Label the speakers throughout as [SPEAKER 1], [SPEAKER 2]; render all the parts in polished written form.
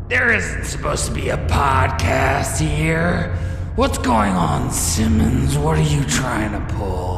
[SPEAKER 1] There isn't supposed to be a podcast here. What's going on, Simmons? What are you trying to pull?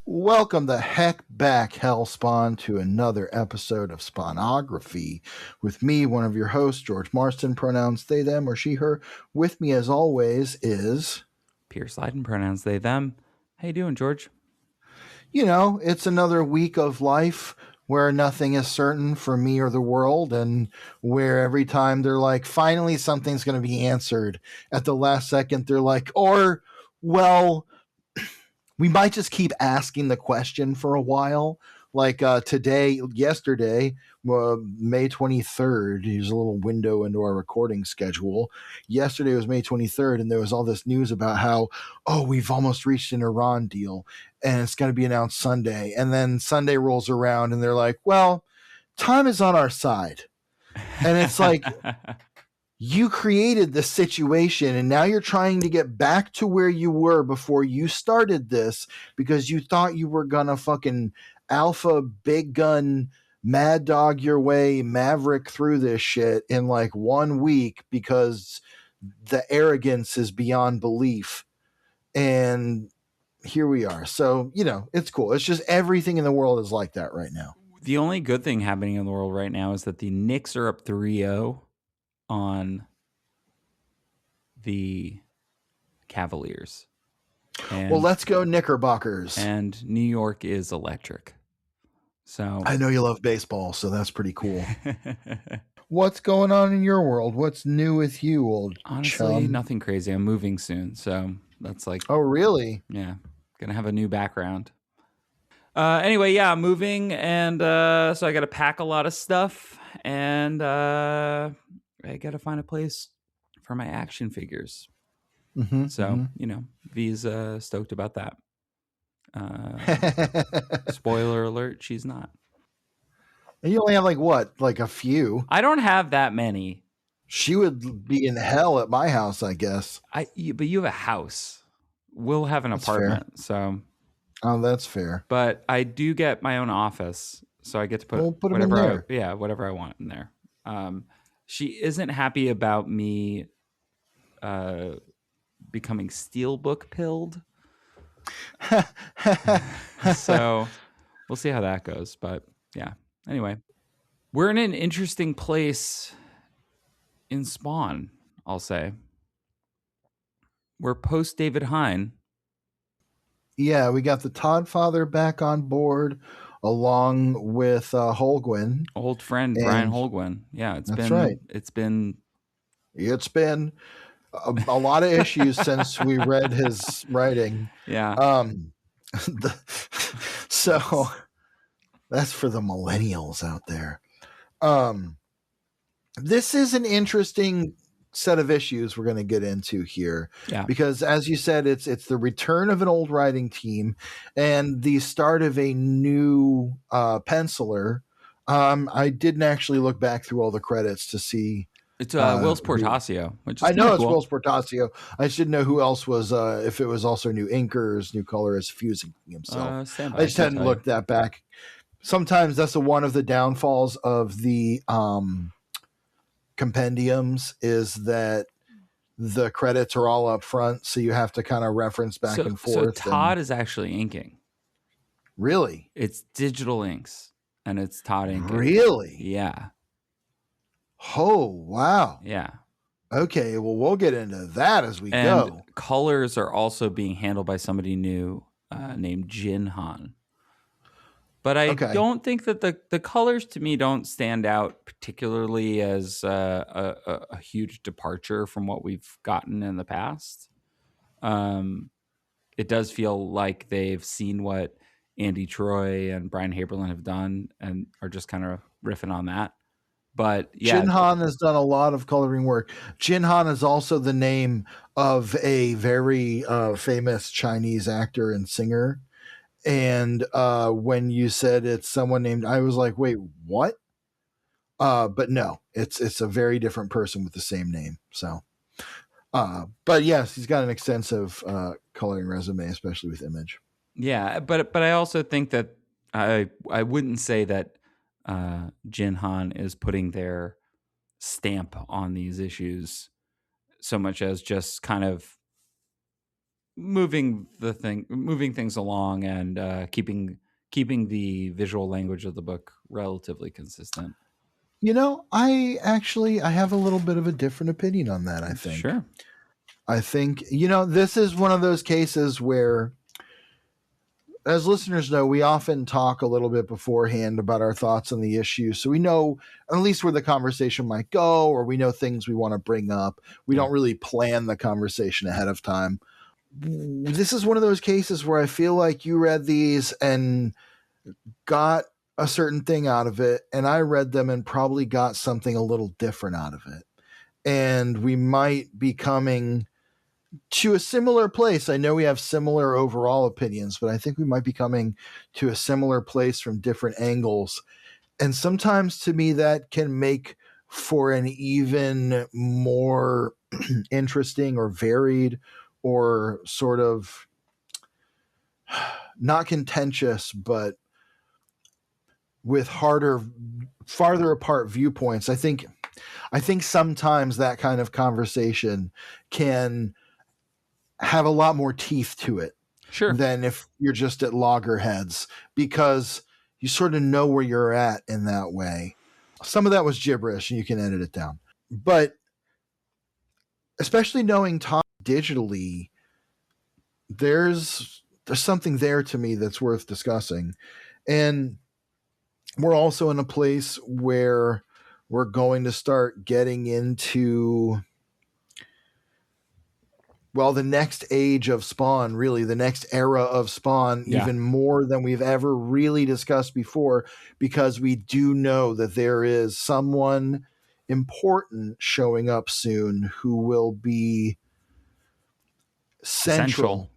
[SPEAKER 2] Welcome the heck back, Hellspawn, to another episode of Spawnography with me, one of your hosts, George Marston, pronouns they, them, or she, her. With me, as always, is...
[SPEAKER 3] Pierce Leiden, pronouns they, them. How you doing, George?
[SPEAKER 2] You know, it's another week of life where nothing is certain for me or the world, and where every time they're like, finally something's going to be answered, at the last second they're like, or, well... we might just keep asking the question for a while. Like yesterday, May 23rd, here's a little window into our recording schedule. Yesterday was May 23rd, and there was all this news about how, we've almost reached an Iran deal, and it's going to be announced Sunday. And then Sunday rolls around, and they're like, well, time is on our side. And it's like... you created this situation, and now you're trying to get back to where you were before you started this because you thought you were gonna fucking alpha big gun mad dog your way maverick through this shit in like 1 week because the arrogance is beyond belief. And here we are. So, you know, it's cool. It's just everything in the world is like that right now.
[SPEAKER 3] The only good thing happening in the world right now is that the Knicks are up 3-0 on the Cavaliers. And,
[SPEAKER 2] well, let's go Knickerbockers.
[SPEAKER 3] And New York is electric. So
[SPEAKER 2] I know you love baseball, so that's pretty cool. What's going on in your world? What's new with you, old
[SPEAKER 3] honestly,
[SPEAKER 2] chum?
[SPEAKER 3] Nothing crazy. I'm moving soon, so that's like...
[SPEAKER 2] oh, really?
[SPEAKER 3] Yeah. Gonna have a new background. Anyway, yeah, I'm moving, and so I got to pack a lot of stuff, and I got to find a place for my action figures. You know, V's stoked about that. Spoiler alert, she's not.
[SPEAKER 2] And you only have like a few.
[SPEAKER 3] I don't have that many.
[SPEAKER 2] She would be in hell at my house, I guess.
[SPEAKER 3] But you have a house. We'll have an apartment,
[SPEAKER 2] fair.
[SPEAKER 3] So.
[SPEAKER 2] Oh, that's fair.
[SPEAKER 3] But I do get my own office, so I get to put whatever whatever I want in there. She isn't happy about me becoming steelbook pilled. So we'll see how that goes. But yeah, anyway, we're in an interesting place in Spawn, I'll say. We're post David Hine.
[SPEAKER 2] Yeah, we got the Todd father back on board along with Holguin.
[SPEAKER 3] Old friend Brian Holguin. Yeah, it's been
[SPEAKER 2] a lot of issues since we read his writing.
[SPEAKER 3] Yeah.
[SPEAKER 2] So that's for the millennials out there. This is an interesting set of issues we're going to get into here.
[SPEAKER 3] Yeah.
[SPEAKER 2] Because as you said, it's the return of an old writing team and the start of a new penciler. I didn't actually look back through all the credits to see.
[SPEAKER 3] It's Whilce Portacio. Which is
[SPEAKER 2] I know it's
[SPEAKER 3] cool.
[SPEAKER 2] Whilce Portacio. I just didn't know who else was, if it was also new inkers, new colorist, fusing himself. I just hadn't looked that back. Sometimes that's one of the downfalls of the compendiums is that the credits are all up front, so you have to kind of reference back and forth.
[SPEAKER 3] So Todd is actually inking.
[SPEAKER 2] Really?
[SPEAKER 3] It's digital inks, and it's Todd inking.
[SPEAKER 2] Really?
[SPEAKER 3] Yeah.
[SPEAKER 2] Oh, wow.
[SPEAKER 3] Yeah.
[SPEAKER 2] Okay, well, we'll get into that as we go.
[SPEAKER 3] Colors are also being handled by somebody new named Jin Han. But I don't think that the colors to me don't stand out particularly as a huge departure from what we've gotten in the past. It does feel like they've seen what Andy Troy and Brian Haberlin have done, and are just kind of riffing on that. But yeah,
[SPEAKER 2] Jin Han has done a lot of coloring work. Jin Han is also the name of a very famous Chinese actor and singer. And when you said it's someone named, I was like, wait, what? But no, it's a very different person with the same name. So, but yes, he's got an extensive coloring resume, especially with image.
[SPEAKER 3] yeah, but I also think that I wouldn't say that Jin Han is putting their stamp on these issues so much as just kind of moving things along, and keeping the visual language of the book relatively consistent.
[SPEAKER 2] I have a little bit of a different opinion on that.
[SPEAKER 3] Sure.
[SPEAKER 2] I think, this is one of those cases where, as listeners know, we often talk a little bit beforehand about our thoughts on the issue. So we know at least where the conversation might go, or we know things we want to bring up. We don't really plan the conversation ahead of time. This is one of those cases where I feel like you read these and got a certain thing out of it, and I read them and probably got something a little different out of it. And we might be coming to a similar place. I know we have similar overall opinions, but I think we might be coming to a similar place from different angles. And sometimes to me, that can make for an even more interesting or varied or sort of not contentious, but with farther apart viewpoints. I think sometimes that kind of conversation can have a lot more teeth to it.
[SPEAKER 3] Sure.
[SPEAKER 2] Than if you're just at loggerheads, because you sort of know where you're at in that way. Some of that was gibberish and you can edit it down. But especially knowing Todd digitally, there's something there to me that's worth discussing. And we're also in a place where we're going to start getting into, well, the next age of Spawn, really, the next era of Spawn, even more than we've ever really discussed before, because we do know that there is someone important showing up soon who will be central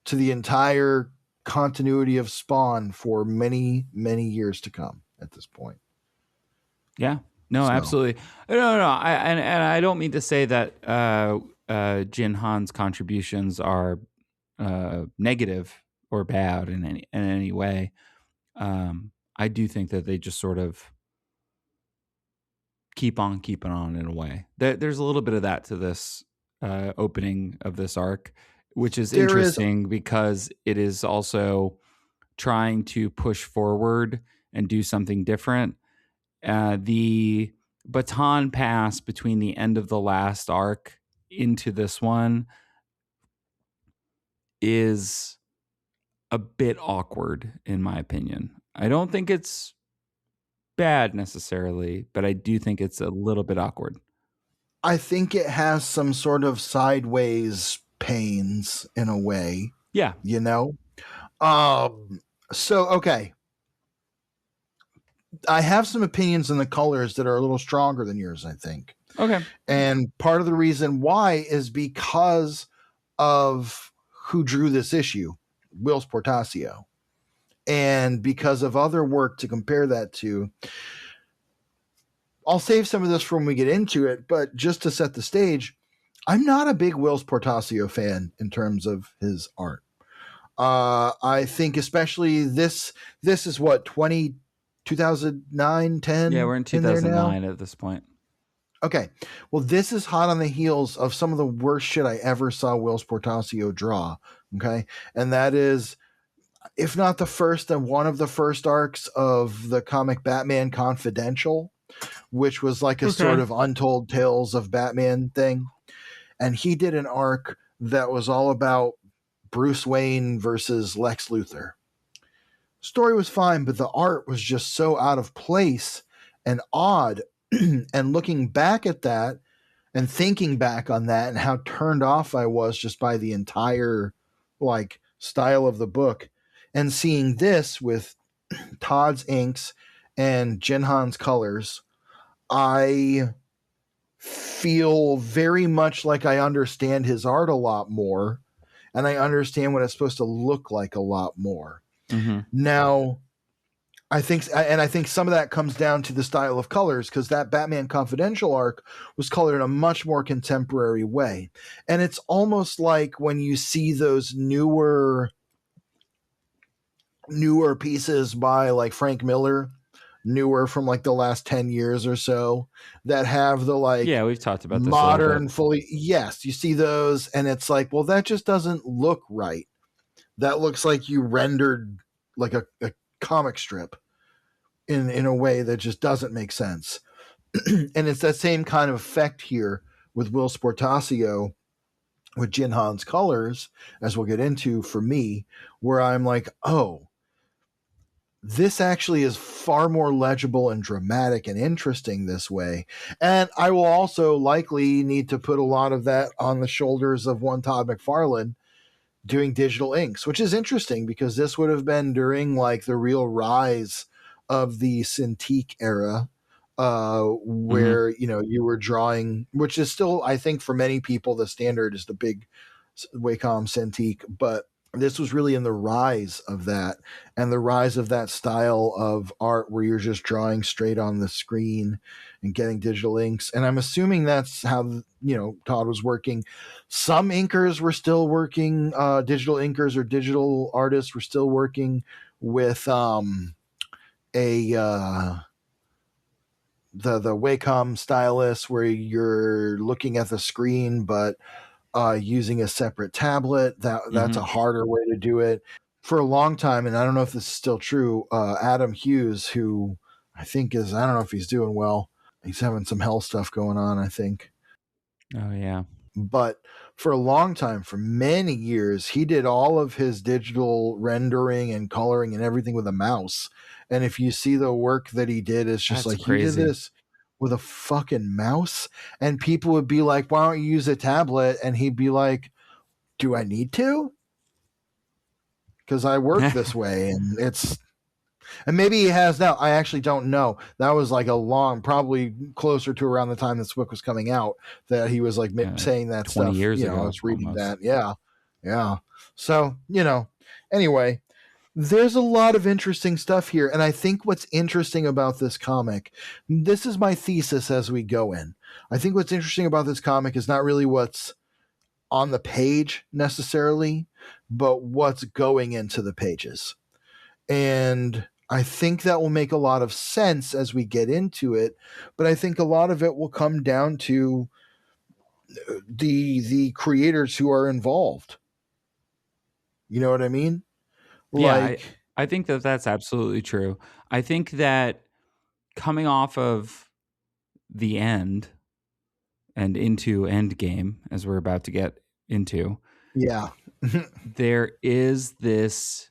[SPEAKER 2] to the entire continuity of Spawn for many, many years to come at this point.
[SPEAKER 3] Yeah. No, absolutely. No. I don't mean to say that Jin Han's contributions are negative or bad in any way. I do think that they just sort of keep on keeping on in a way. There's a little bit of that to this opening of this arc, which is interesting because it is also trying to push forward and do something different. The baton pass between the end of the last arc into this one is a bit awkward, in my opinion. I don't think it's bad necessarily, but I do think it's a little bit awkward.
[SPEAKER 2] I think it has some sort of sideways pains in a way.
[SPEAKER 3] Yeah.
[SPEAKER 2] So, okay. I have some opinions on the colors that are a little stronger than yours, I think.
[SPEAKER 3] Okay.
[SPEAKER 2] And part of the reason why is because of who drew this issue, Whilce Portacio. And because of other work to compare that to. I'll save some of this for when we get into it, but just to set the stage, I'm not a big Whilce Portacio fan in terms of his art. I think especially this is what, 2009, 10?
[SPEAKER 3] Yeah, we're in 2009 at this point.
[SPEAKER 2] Okay. Well, this is hot on the heels of some of the worst shit I ever saw Whilce Portacio draw. Okay. And that is, if not the first, then one of the first arcs of the comic Batman Confidential, which was like a sort of untold tales of Batman thing. And he did an arc that was all about Bruce Wayne versus Lex Luthor. Story was fine, but the art was just so out of place and odd. And looking back at that and thinking back on that and how turned off I was just by the entire style of the book, And seeing this with Todd's inks and Jinhan's colors, I feel very much like I understand his art a lot more, and I understand what it's supposed to look like a lot more.
[SPEAKER 3] Mm-hmm.
[SPEAKER 2] Now, I think some of that comes down to the style of colors, because that Batman Confidential arc was colored in a much more contemporary way. And it's almost like when you see those newer pieces by like Frank Miller, newer from like the last 10 years or so, that have the like
[SPEAKER 3] Yeah, we've talked about this
[SPEAKER 2] modern fully, yes, you see those and it's like, well, that just doesn't look right. That looks like you rendered like a comic strip in a way that just doesn't make sense. And it's that same kind of effect here with Whilce Portacio with Jinhan's colors, as we'll get into, for me, where I'm like, oh, this actually is far more legible and dramatic and interesting this way. And I will also likely need to put a lot of that on the shoulders of one Todd McFarlane doing digital inks, which is interesting because this would have been during like the real rise of the Cintiq era, where you were drawing, which is still, I think, for many people the standard is the big Wacom Cintiq, but this was really in the rise of that, and the rise of that style of art where you're just drawing straight on the screen and getting digital inks. And I'm assuming that's how Todd was working. Some inkers were still working, digital inkers or digital artists were still working with the Wacom stylus, where you're looking at the screen but using a separate tablet. That's a harder way to do it. For a long time, and I don't know if this is still true, Adam Hughes, who I think is, I don't know if he's doing well. He's having some hell stuff going on, I think.
[SPEAKER 3] Oh, yeah.
[SPEAKER 2] But for a long time, for many years, he did all of his digital rendering and coloring and everything with a mouse. And if you see the work that he did, it's just
[SPEAKER 3] That's
[SPEAKER 2] like
[SPEAKER 3] crazy.
[SPEAKER 2] He did this with a fucking mouse. And people would be like, why don't you use a tablet? And he'd be like, do I need to? Because I work this way. And maybe he has now. I actually don't know. That was like a long, probably closer to around the time this book was coming out, that he was like saying that
[SPEAKER 3] 20
[SPEAKER 2] stuff.
[SPEAKER 3] years ago,
[SPEAKER 2] I was reading
[SPEAKER 3] almost.
[SPEAKER 2] that. Yeah. So, anyway, there's a lot of interesting stuff here. And I think what's interesting about this comic, this is my thesis as we go in. I think what's interesting about this comic is not really what's on the page necessarily, but what's going into the pages. And I think that will make a lot of sense as we get into it, but I think a lot of it will come down to the creators who are involved. You know what I mean?
[SPEAKER 3] Yeah, I think that that's absolutely true. I think that coming off of the end and into Endgame, as we're about to get into,
[SPEAKER 2] yeah,
[SPEAKER 3] there is this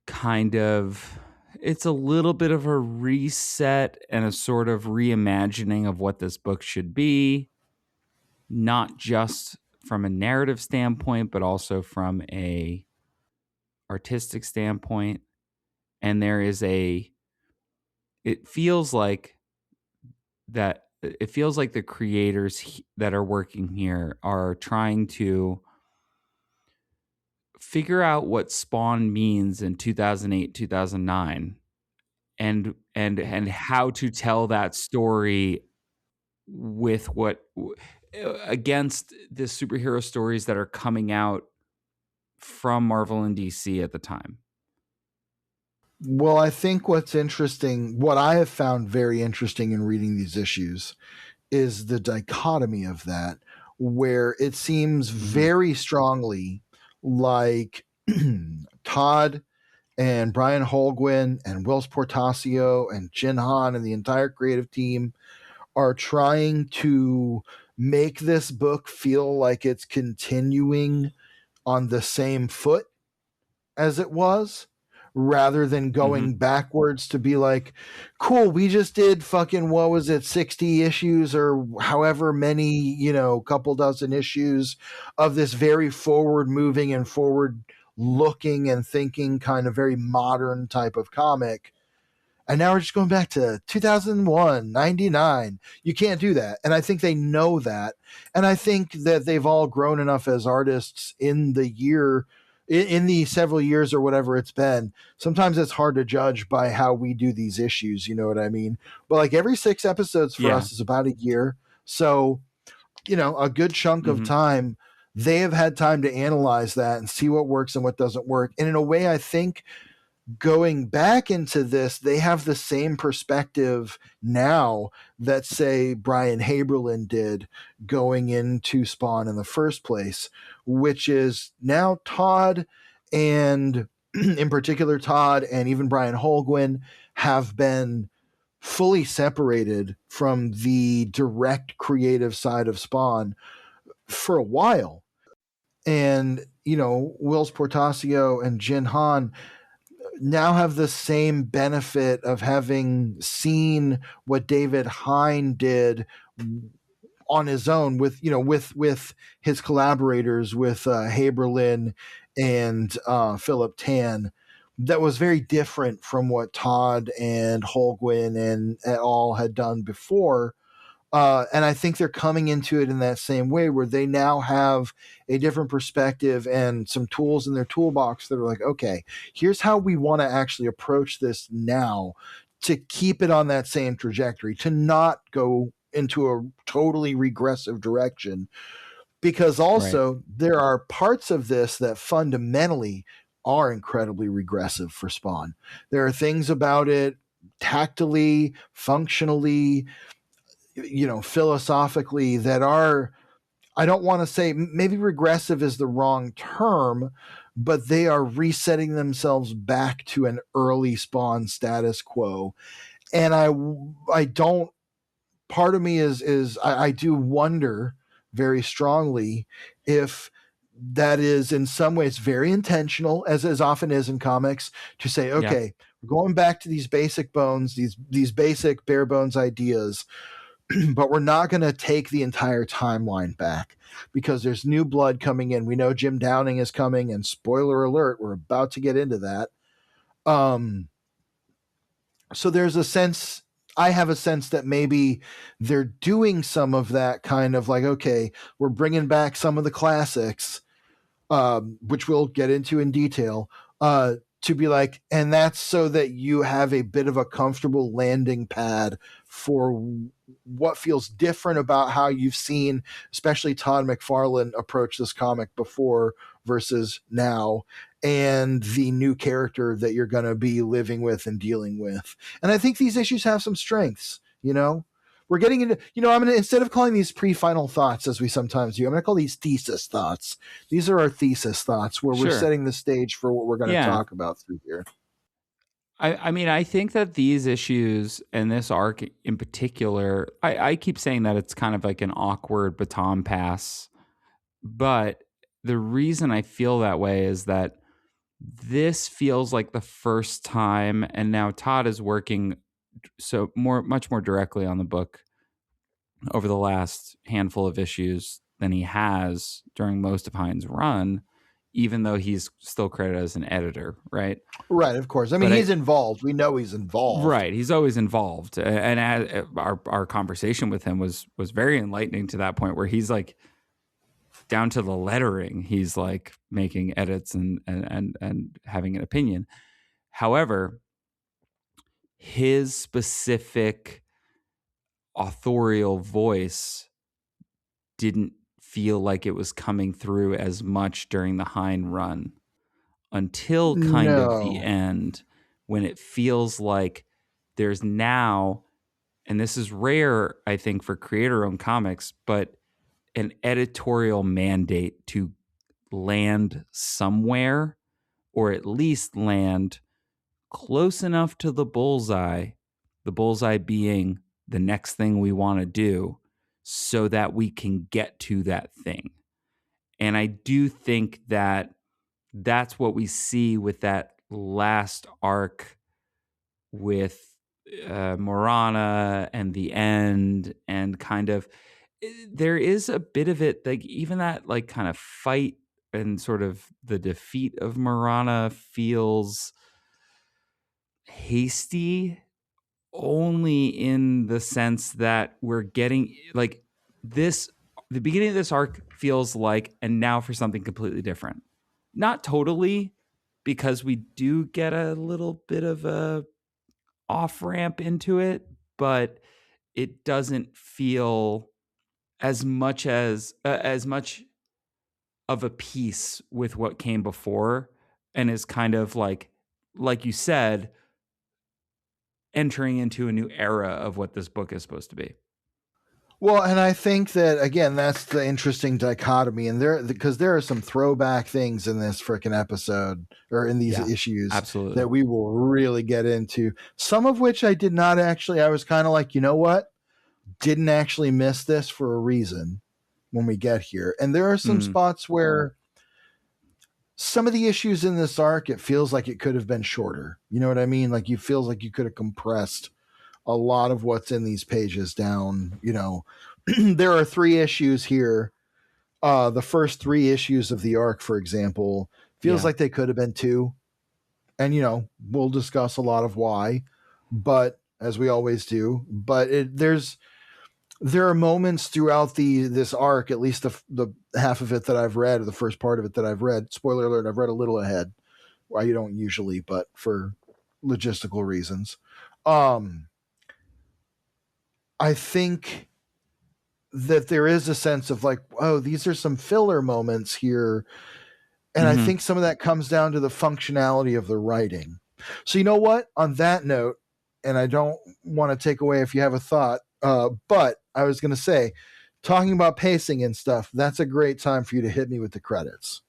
[SPEAKER 3] kind of, it's a little bit of a reset and a sort of reimagining of what this book should be, not just from a narrative standpoint, but also from a artistic standpoint. And there is it feels like the creators that are working here are trying to figure out what Spawn means in 2008, 2009, and how to tell that story with what against the superhero stories that are coming out from Marvel and DC at the time.
[SPEAKER 2] Well, I think what's interesting, what I have found very interesting in reading these issues, is the dichotomy of that, where it seems very strongly like Todd and Brian Holguin and Whilce Portacio and Jinhan and the entire creative team are trying to make this book feel like it's continuing on the same foot as it was, rather than going backwards to be like, cool, we just did fucking, what was it, 60 issues or however many, couple dozen issues of this very forward moving and forward looking and thinking kind of very modern type of comic. And now we're just going back to 2001, 99. You can't do that. And I think they know that. And I think that they've all grown enough as artists in the several years or whatever it's been. Sometimes it's hard to judge by how we do these issues. You know what I mean? But like every 6 episodes for us is about a year. So, a good chunk of time, they have had time to analyze that and see what works and what doesn't work. And in a way, I think going back into this, they have the same perspective now that, say, Brian Haberlin did going into Spawn in the first place, which is now Todd, and in particular Todd and even Brian Holguin have been fully separated from the direct creative side of Spawn for a while. And, Whilce Portacio and Jin Han now have the same benefit of having seen what David Hine did on his own with his collaborators, with Haberlin and Philip Tan. That was very different from what Todd and Holguin and et al. Had done before. And I think they're coming into it in that same way, where they now have a different perspective and some tools in their toolbox that are like, okay, here's how we want to actually approach this now to keep it on that same trajectory, to not go into a totally regressive direction. Because also there are parts of this that fundamentally are incredibly regressive for Spawn. There are things about it tactily, functionally, philosophically that are, I don't want to say, maybe regressive is the wrong term, but they are resetting themselves back to an early Spawn status quo. And I don't, part of me I do wonder very strongly if that is in some ways very intentional, as often is in comics, to say, okay, we're going back to these basic bones, these basic bare bones ideas, but we're not going to take the entire timeline back because there's new blood coming in. We know Jim Downing is coming, and spoiler alert, we're about to get into that. So there's a sense, I have a sense that maybe they're doing some of that kind of like, okay, we're bringing back some of the classics, which we'll get into in detail, to be like, and that's so that you have a bit of a comfortable landing pad for what feels different about how you've seen, especially Todd McFarlane approach this comic before versus now, and the new character that you're going to be living with and dealing with. And I think these issues have some strengths, We're getting into, I'm going to, instead of calling these pre-final thoughts as we sometimes do, I'm going to call these thesis thoughts. These are our thesis thoughts where we're setting the stage for what we're going to talk about through here.
[SPEAKER 3] I mean, I think that these issues and this arc in particular, I keep saying that it's kind of like an awkward baton pass. But the reason I feel that way is that this feels like the first time, and now Todd is working much more directly on the book over the last handful of issues than he has during most of Hine's run, even though he's still credited as an editor, right?
[SPEAKER 2] Right, of course. I mean, he's involved. We know he's involved.
[SPEAKER 3] Right, he's always involved. And our conversation with him was very enlightening to that point where he's like, down to the lettering, he's like making edits and having an opinion. However, his specific authorial voice didn't feel like it was coming through as much during the Hine run until kind of the end, when it feels like there's now, and this is rare, I think, for creator-owned comics, but an editorial mandate to land somewhere, or at least land close enough to the bullseye being the next thing we want to do, so that we can get to that thing. And I do think that that's what we see with that last arc with Morana and the end, and kind of there is a bit of it, like even that like kind of fight and sort of the defeat of Marana feels hasty only in the sense that we're getting like this. The beginning of this arc feels like, and now for something completely different. Not totally, because we do get a little bit of a off ramp into it, but it doesn't feel as much of a piece with what came before, and is kind of like you said, entering into a new era of what this book is supposed to be.
[SPEAKER 2] Well, and I think that, again, that's the interesting dichotomy. And because there are some throwback things in this freaking episode or in these issues
[SPEAKER 3] absolutely,
[SPEAKER 2] that we will really get into. Some of which I did not actually, I was kind of like, you know what? Didn't actually miss this for a reason when we get here. And there are some spots where some of the issues in this arc, it feels like it could have been shorter. You know what I mean? Like, you feels like you could have compressed a lot of what's in these pages down. You know, there are 3 issues here. The first 3 issues of the arc, for example, feels like they could have been 2. And, you know, we'll discuss a lot of why, but as we always do, but there are moments throughout this arc, at least the half of it that I've read, or the first part of it that I've read. Spoiler alert, I've read a little ahead. Well, you don't usually, but for logistical reasons. I think that there is a sense of like, oh, these are some filler moments here. And I think some of that comes down to the functionality of the writing. So you know what? On that note, and I don't want to take away if you have a thought, but I was going to say, talking about pacing and stuff, that's a great time for you to hit me with the credits.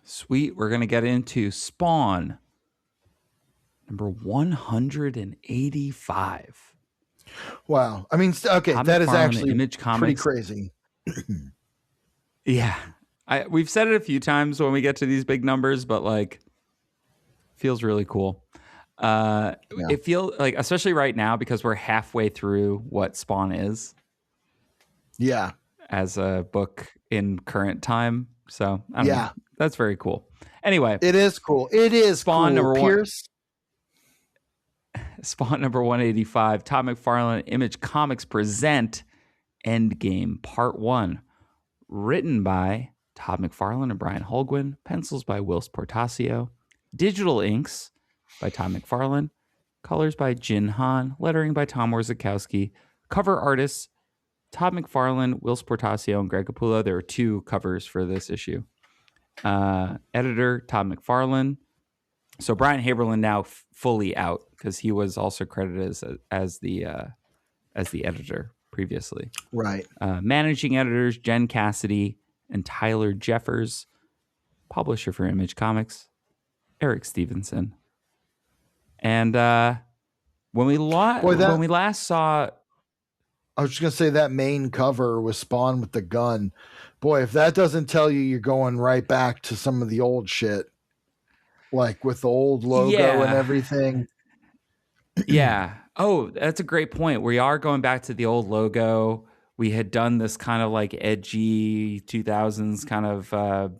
[SPEAKER 3] Sweet. We're going to get into Spawn, number 185.
[SPEAKER 2] Wow. I mean, okay,
[SPEAKER 3] Todd
[SPEAKER 2] that is
[SPEAKER 3] McFarlane,
[SPEAKER 2] actually
[SPEAKER 3] Image
[SPEAKER 2] pretty
[SPEAKER 3] Comics.
[SPEAKER 2] crazy.
[SPEAKER 3] Yeah. We've said it a few times when we get to these big numbers, but like, feels really cool. It feels like, especially right now, because we're halfway through what Spawn is.
[SPEAKER 2] Yeah.
[SPEAKER 3] As a book in current time. So, I don't know. That's very cool. Anyway.
[SPEAKER 2] It is cool. It is
[SPEAKER 3] Spawn
[SPEAKER 2] cool.
[SPEAKER 3] number
[SPEAKER 2] Pierce.
[SPEAKER 3] Spawn number 185. Todd McFarlane Image Comics present Endgame Part 1. Written by Todd McFarlane and Brian Holguin. Pencils by Whilce Portacio. Digital inks by Todd McFarlane. Colors by Jin Han. Lettering by Tom Warzakowski. Cover artists Todd McFarlane, Whilce Portacio, and Greg Capullo. There are 2 covers for this issue. Editor Todd McFarlane. So Brian Haberlin now fully out, because he was also credited as the editor previously.
[SPEAKER 2] Right.
[SPEAKER 3] Managing editors Jen Cassidy and Tyler Jeffers. Publisher for Image Comics Eric Stevenson. And when we last saw,
[SPEAKER 2] I was just going to say that main cover was Spawn with the gun. Boy, if that doesn't tell you you're going right back to some of the old shit, like with the old logo and everything.
[SPEAKER 3] Yeah. Oh, that's a great point. We are going back to the old logo. We had done this kind of like edgy 2000s kind of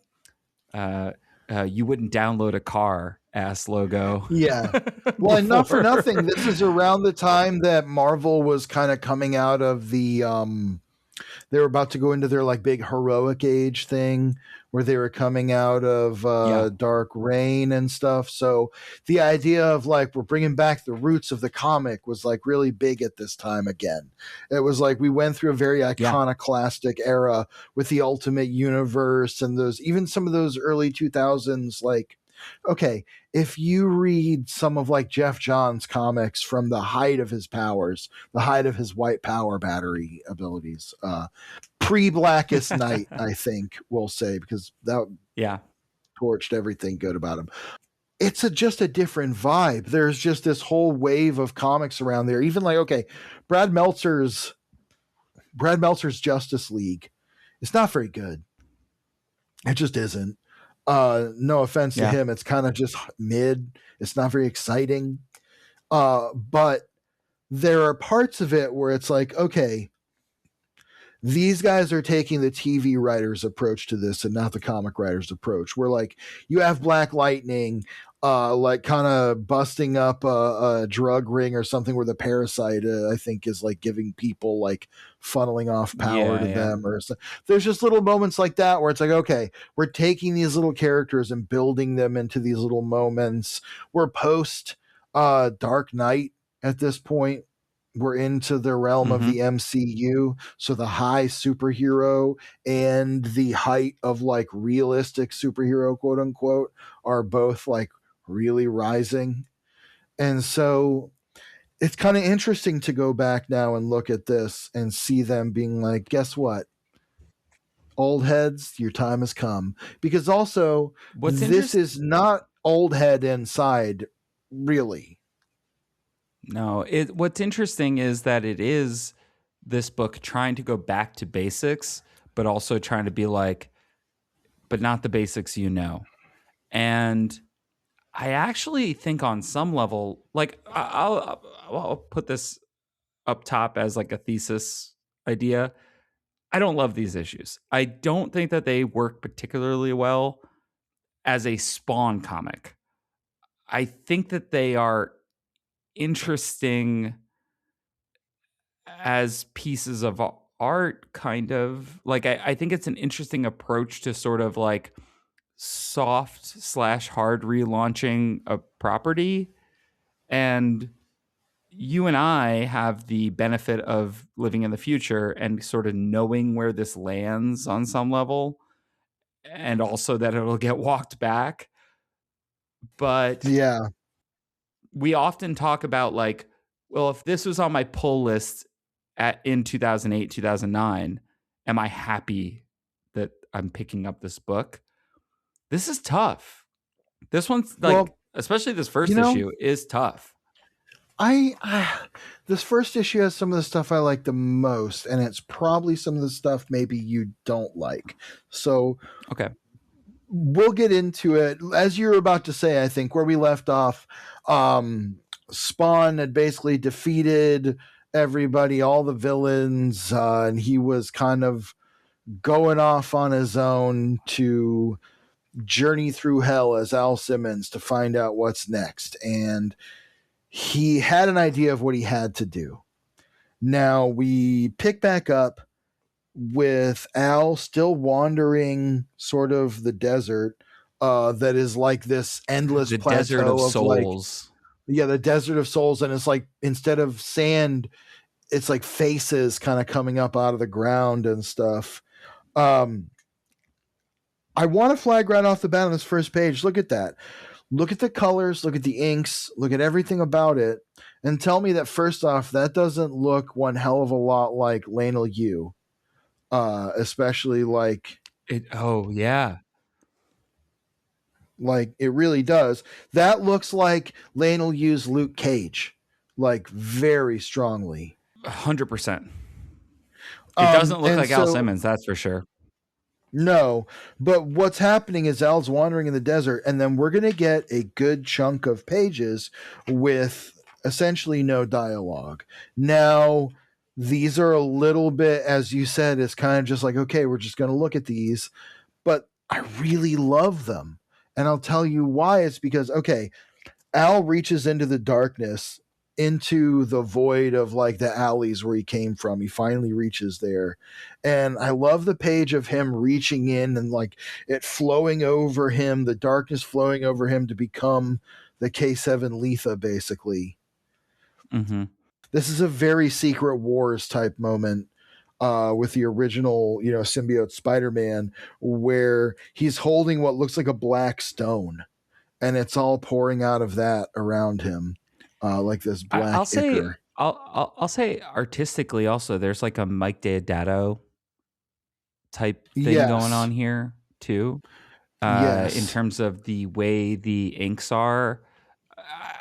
[SPEAKER 3] you wouldn't download a car ass logo.
[SPEAKER 2] Yeah. Well, and not for nothing, this is around the time that Marvel was kind of coming out of the they were about to go into their like big heroic age thing, where they were coming out of Dark Reign and stuff. So the idea of like, we're bringing back the roots of the comic was like really big at this time again. It was like we went through a very iconoclastic era with the Ultimate Universe and even some of those early 2000s, like, okay, if you read some of like Jeff Johns comics from the height of his powers, the height of his white power battery abilities, pre-Blackest Night, I think we'll say, because that torched everything good about him. It's just a different vibe. There's just this whole wave of comics around there. Even like, okay, Brad Meltzer's Justice League. It's not very good. It just isn't. No offense to him. It's kind of just mid. It's not very exciting. But there are parts of it where it's like, okay, These guys are taking the TV writers approach to this and not the comic writers approach, where like you have Black Lightning like kind of busting up a drug ring or something where the parasite I think is like giving people like funneling off power to them or so. There's just little moments like that where it's like, okay, we're taking these little characters and building them into these little moments. We're post Dark Knight at this point. We're into the realm of the MCU. So the high superhero and the height of like realistic superhero, quote unquote, are both like really rising. And so it's kind of interesting to go back now and look at this and see them being like, guess what? Old heads, your time has come. Because also, this is not old head inside, really.
[SPEAKER 3] No, what's interesting is that it is this book trying to go back to basics, but also trying to be like, but not the basics, you know. And I actually think on some level, like I'll put this up top as like a thesis idea. I don't love these issues. I don't think that they work particularly well as a Spawn comic. I think that they are interesting as pieces of art, kind of. Like I think it's an interesting approach to sort of like soft/hard relaunching a property. And you and I have the benefit of living in the future and sort of knowing where this lands on some level, and also that it'll get walked back. But
[SPEAKER 2] yeah,
[SPEAKER 3] we often talk about like, well, if this was on my pull list in 2008, 2009, am I happy that I'm picking up this book? This is tough. This one's like, well, especially this first issue is tough.
[SPEAKER 2] This first issue has some of the stuff I like the most, and it's probably some of the stuff maybe you don't like. So
[SPEAKER 3] okay,
[SPEAKER 2] we'll get into it. As you were about to say, I think where we left off, Spawn had basically defeated everybody, all the villains, and he was kind of going off on his own to journey through hell as Al Simmons to find out what's next. And he had an idea of what he had to do. Now we pick back up with Al still wandering sort of the desert that is like this endless plateau
[SPEAKER 3] desert of souls.
[SPEAKER 2] Like, the desert of souls. And it's like, instead of sand, it's like faces kind of coming up out of the ground and stuff. I want to flag right off the bat on this first page. Look at that. Look at the colors, look at the inks, look at everything about it, and tell me that first off, that doesn't look one hell of a lot like Lionel Yu. Especially like
[SPEAKER 3] it. Oh yeah.
[SPEAKER 2] Like it really does. That looks like Lionel Yu's Luke Cage, like very strongly.
[SPEAKER 3] 100%. It doesn't look like Al Simmons, that's for sure.
[SPEAKER 2] No, but what's happening is Al's wandering in the desert, and then we're going to get a good chunk of pages with essentially no dialogue. Now, these are a little bit, as you said, it's kind of just like, okay, we're just going to look at these, but I really love them. And I'll tell you why. It's because, okay, Al reaches into the darkness, into the void of like the alleys where he came from. He finally reaches there. And I love the page of him reaching in and like it flowing over him, the darkness flowing over him to become the K7 Letha, basically.
[SPEAKER 3] Mm-hmm.
[SPEAKER 2] This is a very Secret Wars type moment with the original, symbiote Spider-Man, where he's holding what looks like a black stone and it's all pouring out of that around him. Like this black ichor.
[SPEAKER 3] I'll say artistically also there's like a Mike Deodato type thing going on here too. In terms of the way the inks are.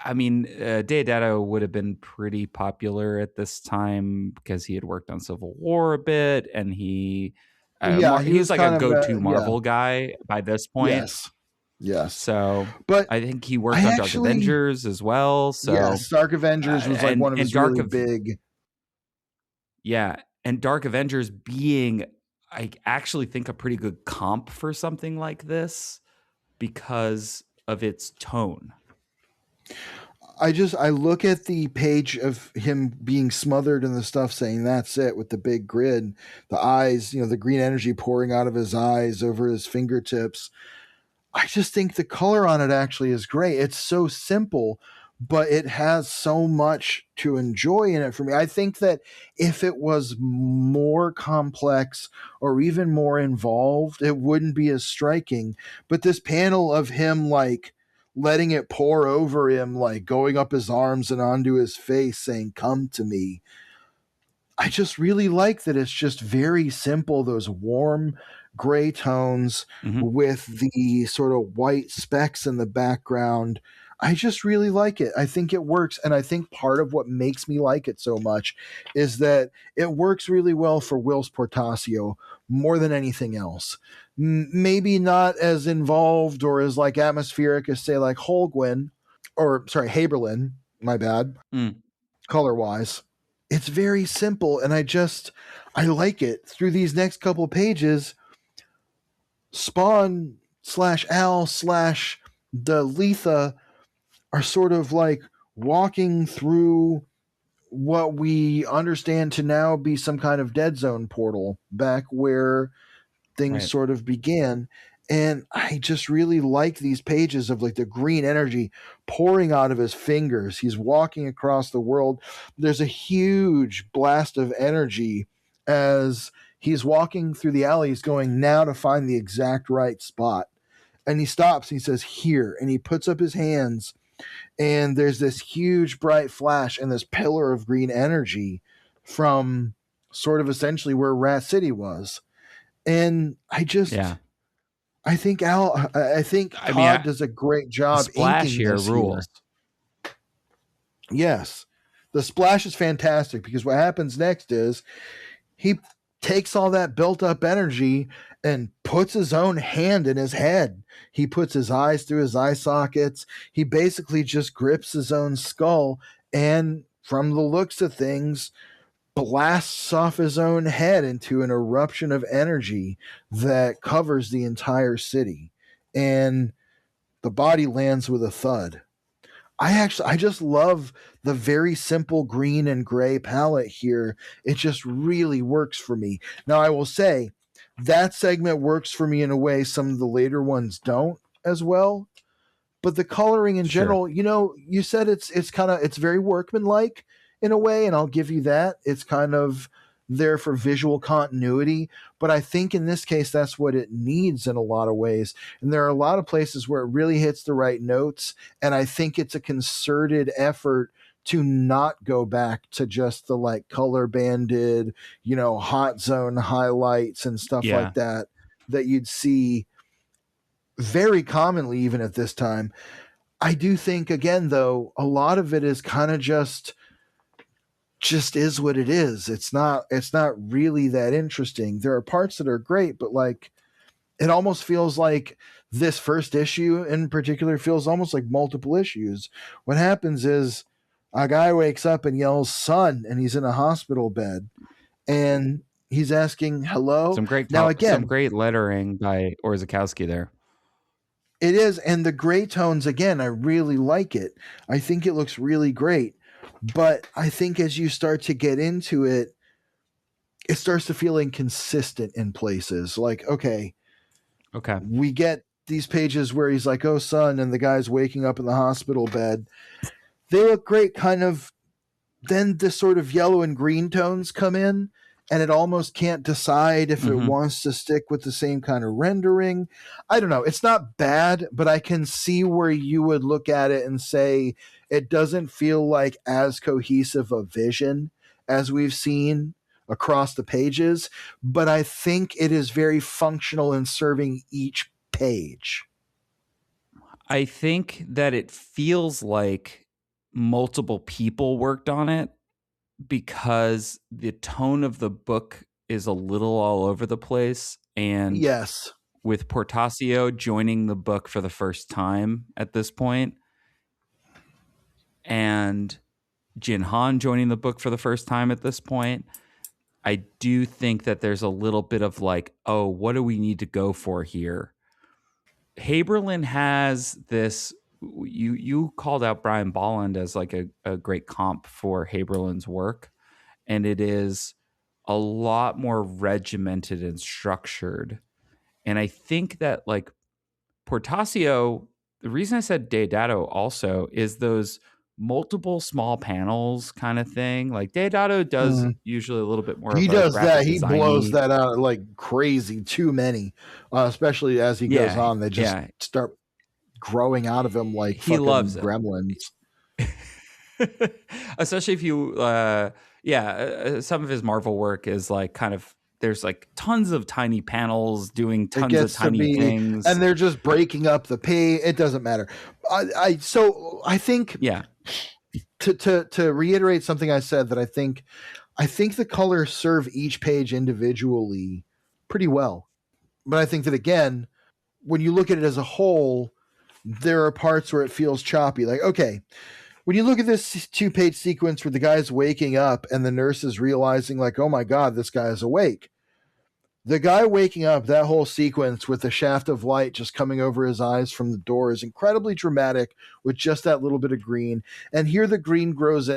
[SPEAKER 3] I mean, Deodato would have been pretty popular at this time because he had worked on Civil War a bit, and he was like a go-to Marvel guy by this point.
[SPEAKER 2] Yes.
[SPEAKER 3] So, but I think he worked on Dark Avengers as well. So,
[SPEAKER 2] yes, Dark Avengers was like one of his really big.
[SPEAKER 3] Yeah, and Dark Avengers being, I actually think, a pretty good comp for something like this because of its tone.
[SPEAKER 2] I look at the page of him being smothered in the stuff saying that's it with the big grid, the eyes, the green energy pouring out of his eyes over his fingertips. I just think the color on it actually is great. It's so simple, but it has so much to enjoy in it for me. I think that if it was more complex or even more involved, it wouldn't be as striking. But this panel of him like letting it pour over him, like going up his arms and onto his face saying, "Come to me." I just really like that it's just very simple, those warm gray tones with the sort of white specks in the background. I just really like it. I think it works. And I think part of what makes me like it so much is that it works really well for Whilce Portacio more than anything else. Maybe not as involved or as like atmospheric as say like Holguin or sorry, Haberlin, my bad, color wise. It's very simple, and I like it. Through these next couple pages, Spawn / Al / the Letha are sort of like walking through what we understand to now be some kind of dead zone portal back where things sort of began. And I just really like these pages of like the green energy pouring out of his fingers. He's walking across the world. There's a huge blast of energy as he's walking through the alleys going now to find the exact right spot. And he stops and he says, "Here." And he puts up his hands and there's this huge bright flash and this pillar of green energy from sort of essentially where Rat City was. And I think Todd does a great job
[SPEAKER 3] splash
[SPEAKER 2] inking
[SPEAKER 3] here
[SPEAKER 2] this
[SPEAKER 3] rules.
[SPEAKER 2] Here. Yes. The splash is fantastic because what happens next is he takes all that built up energy and puts his own hand in his head. He puts his eyes through his eye sockets. He basically just grips his own skull and from the looks of things blasts off his own head into an eruption of energy that covers the entire city. And the body lands with a thud. I just love the very simple green and gray palette here. It just really works for me. Now, I will say that segment works for me in a way some of the later ones don't as well. But the coloring in general, you said it's very workmanlike in a way, and I'll give you that. It's kind of there for visual continuity, but I think in this case that's what it needs in a lot of ways. And there are a lot of places where it really hits the right notes, and I think it's a concerted effort to not go back to just the like color banded, hot zone highlights and stuff like that you'd see very commonly even at this time. I do think again though a lot of it is kind of just is what it is. It's not really that interesting. There are parts that are great, but like it almost feels like this first issue in particular feels almost like multiple issues. What happens is a guy wakes up and yells "son," and he's in a hospital bed and he's asking hello.
[SPEAKER 3] Some great lettering by Orzechowski there.
[SPEAKER 2] It is, and the gray tones again, I really like it. I think it looks really great. But I think as you start to get into it, it starts to feel inconsistent in places. Like, okay, we get these pages where he's like, "Oh, son," and the guy's waking up in the hospital bed. They look great, kind of. Then the sort of yellow and green tones come in, and it almost can't decide if it wants to stick with the same kind of rendering. I don't know. It's not bad, but I can see where you would look at it and say it doesn't feel like as cohesive a vision as we've seen across the pages, but I think it is very functional in serving each page.
[SPEAKER 3] I think that it feels like multiple people worked on it because the tone of the book is a little all over the place. And
[SPEAKER 2] yes,
[SPEAKER 3] with Portacio joining the book for the first time at this point, and Jin Han joining the book for the first time at this point, I do think that there's a little bit of like, oh, what do we need to go for here? Haberlin has this. You called out Brian Bolland as like a great comp for Haberlin's work, and it is a lot more regimented and structured. And I think that like Portacio, the reason I said Deodato also is those multiple small panels kind of thing. Like Deodato does usually a little bit more
[SPEAKER 2] He
[SPEAKER 3] of a
[SPEAKER 2] does
[SPEAKER 3] graphic
[SPEAKER 2] that. He blows
[SPEAKER 3] design-y.
[SPEAKER 2] that out like crazy. Too many, especially as he goes on. They just start growing out of him like
[SPEAKER 3] he
[SPEAKER 2] fucking
[SPEAKER 3] loves it.
[SPEAKER 2] gremlins.
[SPEAKER 3] Especially if you, some of his Marvel work is like kind of, there's like tons of tiny panels doing tons of tiny things,
[SPEAKER 2] and they're just breaking up the page. It doesn't matter. So I think, to reiterate something I said, that I think the colors serve each page individually pretty well. But I think that, again, when you look at it as a whole, there are parts where it feels choppy. Like, okay, when you look at this 2-page sequence where the guy's waking up and the nurse is realizing, like, oh my God, this guy is awake. The guy waking up, that whole sequence with the shaft of light just coming over his eyes from the door is incredibly dramatic with just that little bit of green. And here the green grows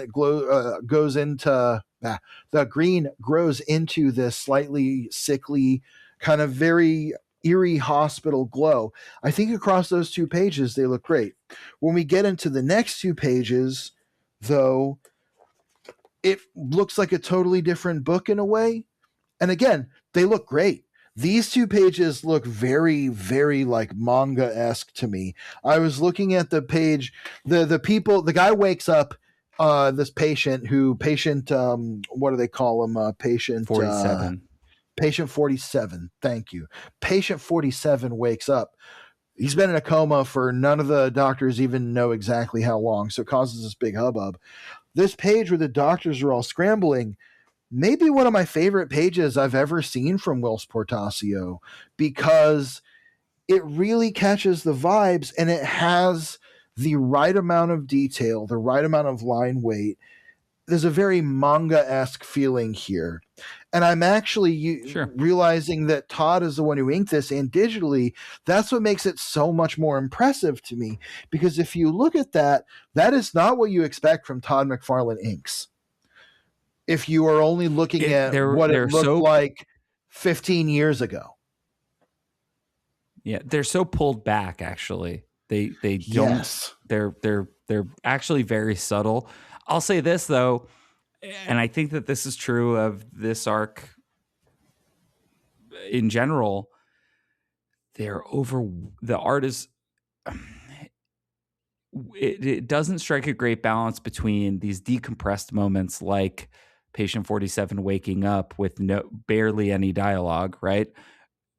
[SPEAKER 2] into this slightly sickly, kind of very eerie hospital glow. I think across those 2 pages, they look great. When we get into the next 2 pages, though, it looks like a totally different book in a way. And again, they look great. These 2 pages look very, very like manga-esque to me. I was looking at the page, the guy wakes up, this patient, what do they call him? Patient
[SPEAKER 3] 47.
[SPEAKER 2] Patient 47. Thank you. Patient 47 wakes up. He's been in a coma for none of the doctors even know exactly how long. So it causes this big hubbub. This page where the doctors are all scrambling, maybe one of my favorite pages I've ever seen from Whilce Portacio, because it really catches the vibes and it has the right amount of detail, the right amount of line weight. There's a very manga-esque feeling here. And I'm actually realizing that Todd is the one who inked this, and digitally, that's what makes it so much more impressive to me. Because if you look at that, that is not what you expect from Todd McFarlane inks. If you are only looking at what it looked like 15 years ago.
[SPEAKER 3] Yeah, they're so pulled back, actually. They don't, they're actually very subtle. I'll say this, though, and I think that this is true of this arc in general. The art is, it doesn't strike a great balance between these decompressed moments like Patient 47 waking up with barely any dialogue, right?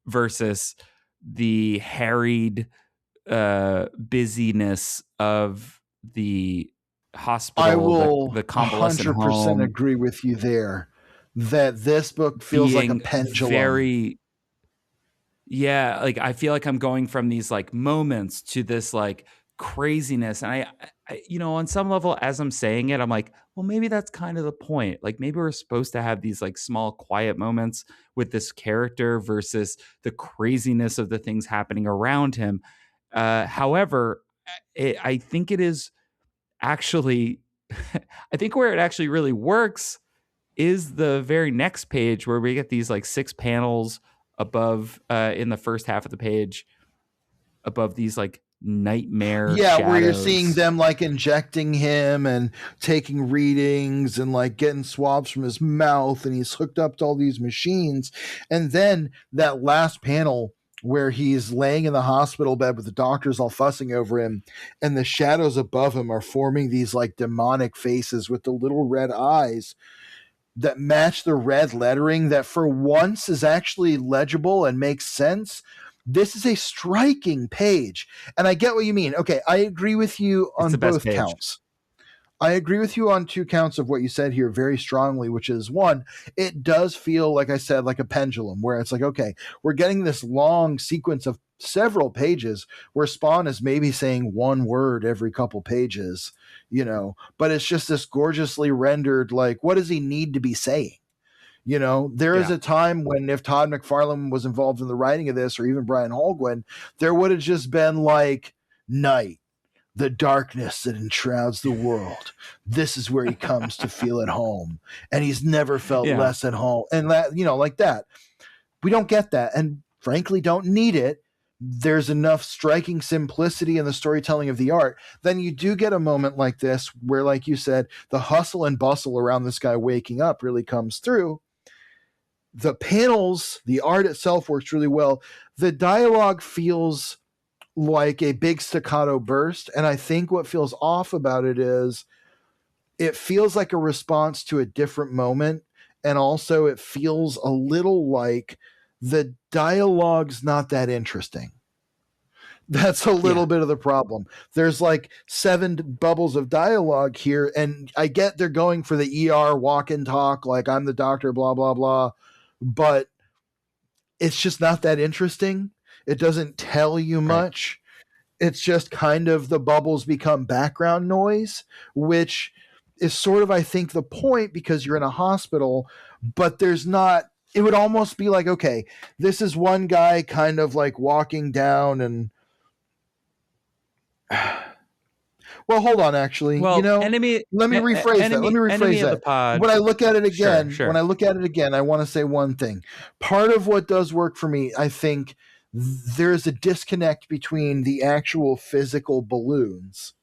[SPEAKER 3] Versus the harried busyness of the hospital.
[SPEAKER 2] I will
[SPEAKER 3] the convalescent
[SPEAKER 2] 100%
[SPEAKER 3] home,
[SPEAKER 2] agree with you there. That this book feels like a pendulum.
[SPEAKER 3] Like I feel like I'm going from these like moments to this like craziness, and I on some level, as I'm saying it, I'm like, well, maybe that's kind of the point. Like maybe we're supposed to have these like small quiet moments with this character versus the craziness of the things happening around him. However, I think it is actually I think where it actually really works is the very next page, where we get these like 6 panels above in the first half of the page above these like nightmare shadows.
[SPEAKER 2] Where you're seeing them like injecting him and taking readings and like getting swabs from his mouth, and he's hooked up to all these machines. And then that last panel where he's laying in the hospital bed with the doctors all fussing over him, and the shadows above him are forming these like demonic faces with the little red eyes that match the red lettering that for once is actually legible and makes sense. This is a striking page, and I get what you mean. Okay, I agree with you on both counts. I agree with you on 2 counts of what you said here very strongly, which is, one, it does feel, like I said, like a pendulum, where it's like, okay, we're getting this long sequence of several pages where Spawn is maybe saying 1 word every couple pages, but it's just this gorgeously rendered, like, what does he need to be saying? You know, there is a time when if Todd McFarlane was involved in the writing of this, or even Brian Holguin, there would have just been like night, the darkness that enshrouds the world. This is where he comes to feel at home, and he's never felt less at home. And that, you know, like that. We don't get that, and frankly don't need it. There's enough striking simplicity in the storytelling of the art. Then you do get a moment like this where, like you said, the hustle and bustle around this guy waking up really comes through. The panels, the art itself works really well. The dialogue feels like a big staccato burst. And I think what feels off about it is it feels like a response to a different moment. And also it feels a little like the dialogue's not that interesting. That's a little bit of the problem. There's like 7 bubbles of dialogue here. And I get they're going for the ER walk and talk, like I'm the doctor, blah, blah, blah. But it's just not that interesting. It doesn't tell you much. It's just kind of the bubbles become background noise, which is sort of, I think, the point, because you're in a hospital, but there's not, it would almost be like, okay, this is one guy kind of like walking down and well, hold on, actually.
[SPEAKER 3] Well,
[SPEAKER 2] you know,
[SPEAKER 3] let me
[SPEAKER 2] rephrase that. Let me rephrase that. When I look at it again, I want to say one thing. Part of what does work for me, I think there's a disconnect between the actual physical balloons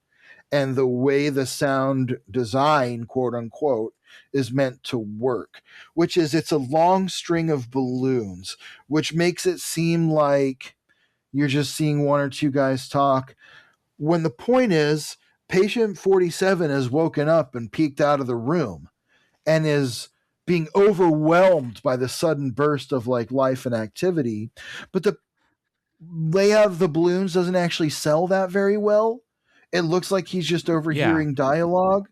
[SPEAKER 2] and the way the sound design, quote unquote, is meant to work, which is it's a long string of balloons, which makes it seem like you're just seeing one or two guys talk, when the point is patient 47 has woken up and peeked out of the room and is being overwhelmed by the sudden burst of like life and activity. But the layout of the balloons doesn't actually sell that very well. It looks like he's just overhearing dialogue,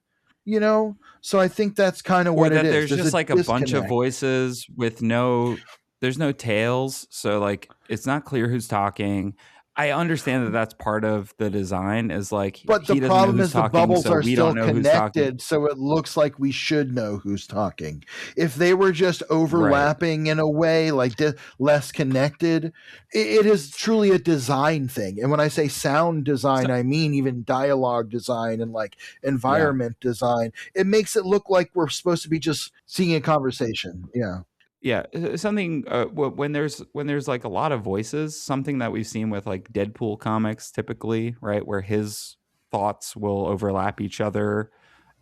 [SPEAKER 2] you know? So I think that's kind of what it is.
[SPEAKER 3] There's just like a bunch of voices with there's no tails. So like, it's not clear who's talking. I understand that that's part of the design is like,
[SPEAKER 2] but the problem is the bubbles are still connected. So it looks like we should know who's talking. If they were just overlapping in a way, like less connected, it is truly a design thing. And when I say sound design, I mean even dialogue design and like environment design. It makes it look like we're supposed to be just seeing a conversation. Yeah.
[SPEAKER 3] Yeah, something when there's like a lot of voices, something that we've seen with like Deadpool comics typically, right, where his thoughts will overlap each other,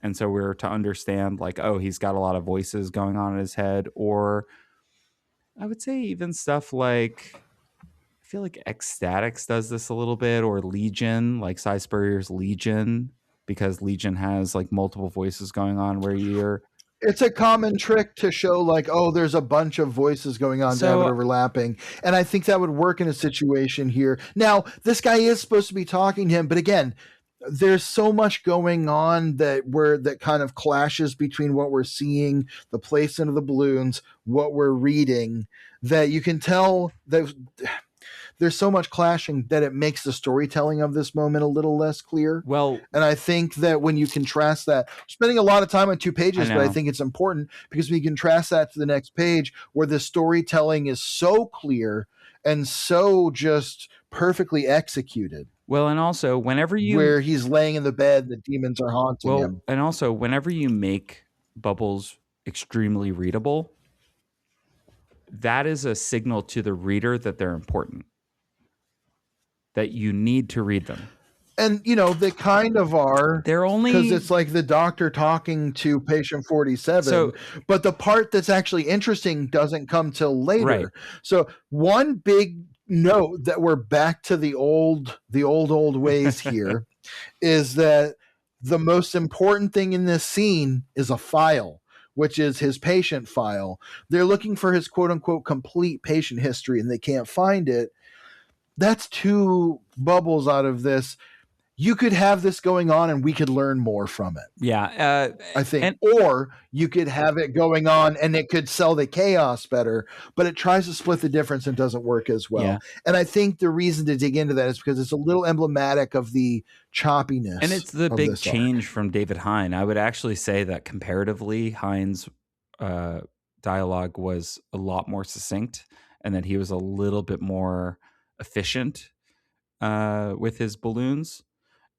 [SPEAKER 3] and so we're to understand like, oh, he's got a lot of voices going on in his head. Or I would say even stuff like, I feel like Ecstatics does this a little bit, or Legion, like Cy Spurrier's Legion, because Legion has like multiple voices going on where you're.
[SPEAKER 2] It's a common trick to show like, oh, there's a bunch of voices going on, to have it overlapping. And I think that would work in a situation here. Now, this guy is supposed to be talking to him, but again, there's so much going on that kind of clashes between what we're seeing, the placement of the balloons, what we're reading, that you can tell that there's so much clashing that it makes the storytelling of this moment a little less clear.
[SPEAKER 3] Well,
[SPEAKER 2] and I think that when you contrast that, spending a lot of time on 2 pages, but I think it's important because we contrast that to the next page where the storytelling is so clear and so just perfectly executed.
[SPEAKER 3] Well, and also
[SPEAKER 2] where he's laying in the bed, the demons are haunting him.
[SPEAKER 3] And also whenever you make bubbles extremely readable, that is a signal to the reader that they're important, that you need to read them.
[SPEAKER 2] And, you know, they kind of are.
[SPEAKER 3] They're only...
[SPEAKER 2] because it's like the doctor talking to patient 47. But the part that's actually interesting doesn't come till later.
[SPEAKER 3] Right.
[SPEAKER 2] So one big note that we're back to the old ways here is that the most important thing in this scene is a file, which is his patient file. They're looking for his quote unquote complete patient history and they can't find it. That's 2 bubbles out of this. You could have this going on and we could learn more from it.
[SPEAKER 3] Yeah.
[SPEAKER 2] I think. Or you could have it going on and it could sell the chaos better, but it tries to split the difference and doesn't work as well. Yeah. And I think the reason to dig into that is because it's a little emblematic of the choppiness.
[SPEAKER 3] And it's the big change from David Hine. I would actually say that comparatively, Hine's dialogue was a lot more succinct, and that he was a little bit more efficient with his balloons.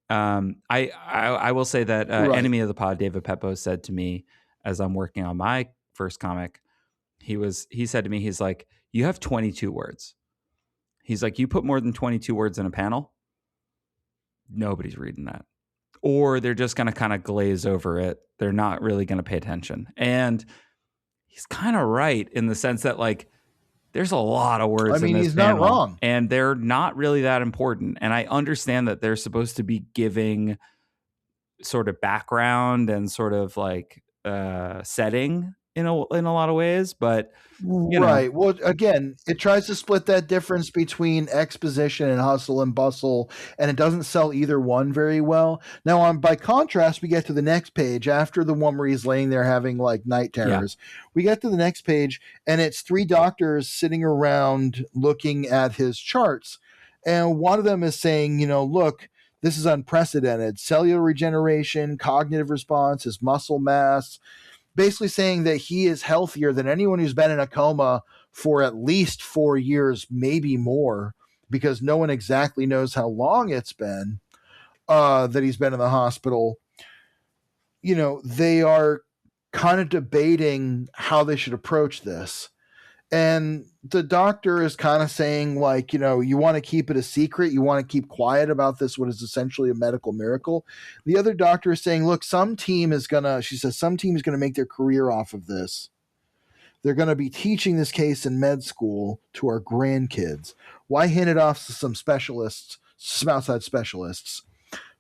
[SPEAKER 3] I will say that
[SPEAKER 2] Right.
[SPEAKER 3] enemy of the pod, David Peppo, said to me as I'm working on my first comic, he said to me, he's like, you have 22 words. He's like, you put more than 22 words in a panel, nobody's reading that. Or they're just going to kind of glaze over it. They're not really going to pay attention. And he's kind of right in the sense that, like, there's a lot of words in this
[SPEAKER 2] he's
[SPEAKER 3] panel,
[SPEAKER 2] not wrong.
[SPEAKER 3] and they're not really that important. And I understand that they're supposed to be giving sort of background and sort of like setting in a lot of ways, but
[SPEAKER 2] right. Well, again, it tries to split that difference between exposition and hustle and bustle, and it doesn't sell either one very well. Now, by contrast, we get to the next page after the one where he's laying there having like night terrors. Yeah. We get to the next page, and it's 3 doctors sitting around looking at his charts, and one of them is saying, look, this is unprecedented. Cellular regeneration, cognitive response, his muscle mass. Basically saying that he is healthier than anyone who's been in a coma for at least 4 years, maybe more, because no one exactly knows how long it's been that he's been in the hospital. They are kind of debating how they should approach this. And the doctor is kind of saying, like, you want to keep it a secret. You want to keep quiet about this, what is essentially a medical miracle. The other doctor is saying, look, some team is going to make their career off of this. They're going to be teaching this case in med school to our grandkids. Why hand it off to some outside specialists,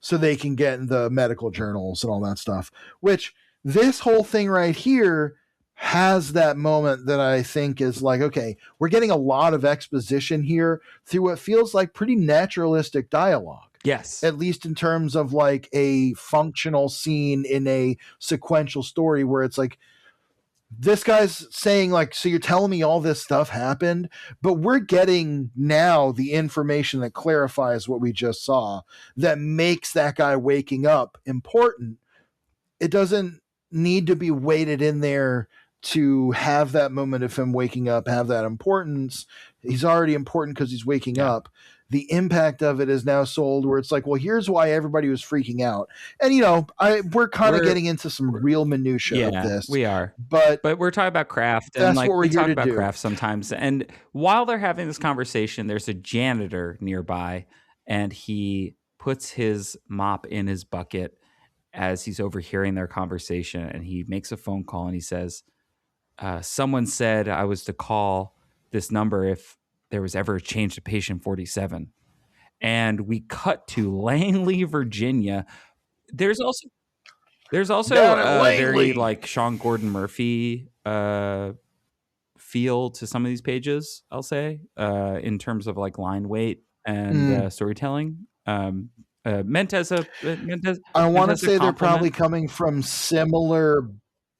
[SPEAKER 2] so they can get in the medical journals and all that stuff, which this whole thing right here has that moment that I think is like, okay, we're getting a lot of exposition here through what feels like pretty naturalistic dialogue.
[SPEAKER 3] Yes.
[SPEAKER 2] At least in terms of like a functional scene in a sequential story where it's like, this guy's saying like, so you're telling me all this stuff happened, but we're getting now the information that clarifies what we just saw, that makes that guy waking up important. It doesn't need to be weighted in there to have that moment of him waking up, have that importance. He's already important because he's waking up. The impact of it is now sold where it's like, well, here's why everybody was freaking out. And, we're kind of getting into some real minutia of this.
[SPEAKER 3] We are.
[SPEAKER 2] But
[SPEAKER 3] we're talking about craft.
[SPEAKER 2] That's
[SPEAKER 3] and like,
[SPEAKER 2] what we're
[SPEAKER 3] we
[SPEAKER 2] here
[SPEAKER 3] talk
[SPEAKER 2] to
[SPEAKER 3] about
[SPEAKER 2] do.
[SPEAKER 3] craft sometimes. And while they're having this conversation, there's a janitor nearby, and he puts his mop in his bucket as he's overhearing their conversation. And he makes a phone call and he says, someone said I was to call this number if there was ever a change to patient 47. And we cut to Langley, Virginia. There's also a very like Sean Gordon Murphy feel to some of these pages, I'll say, in terms of like line weight and storytelling. Meant as a
[SPEAKER 2] I want to say they're probably coming from similar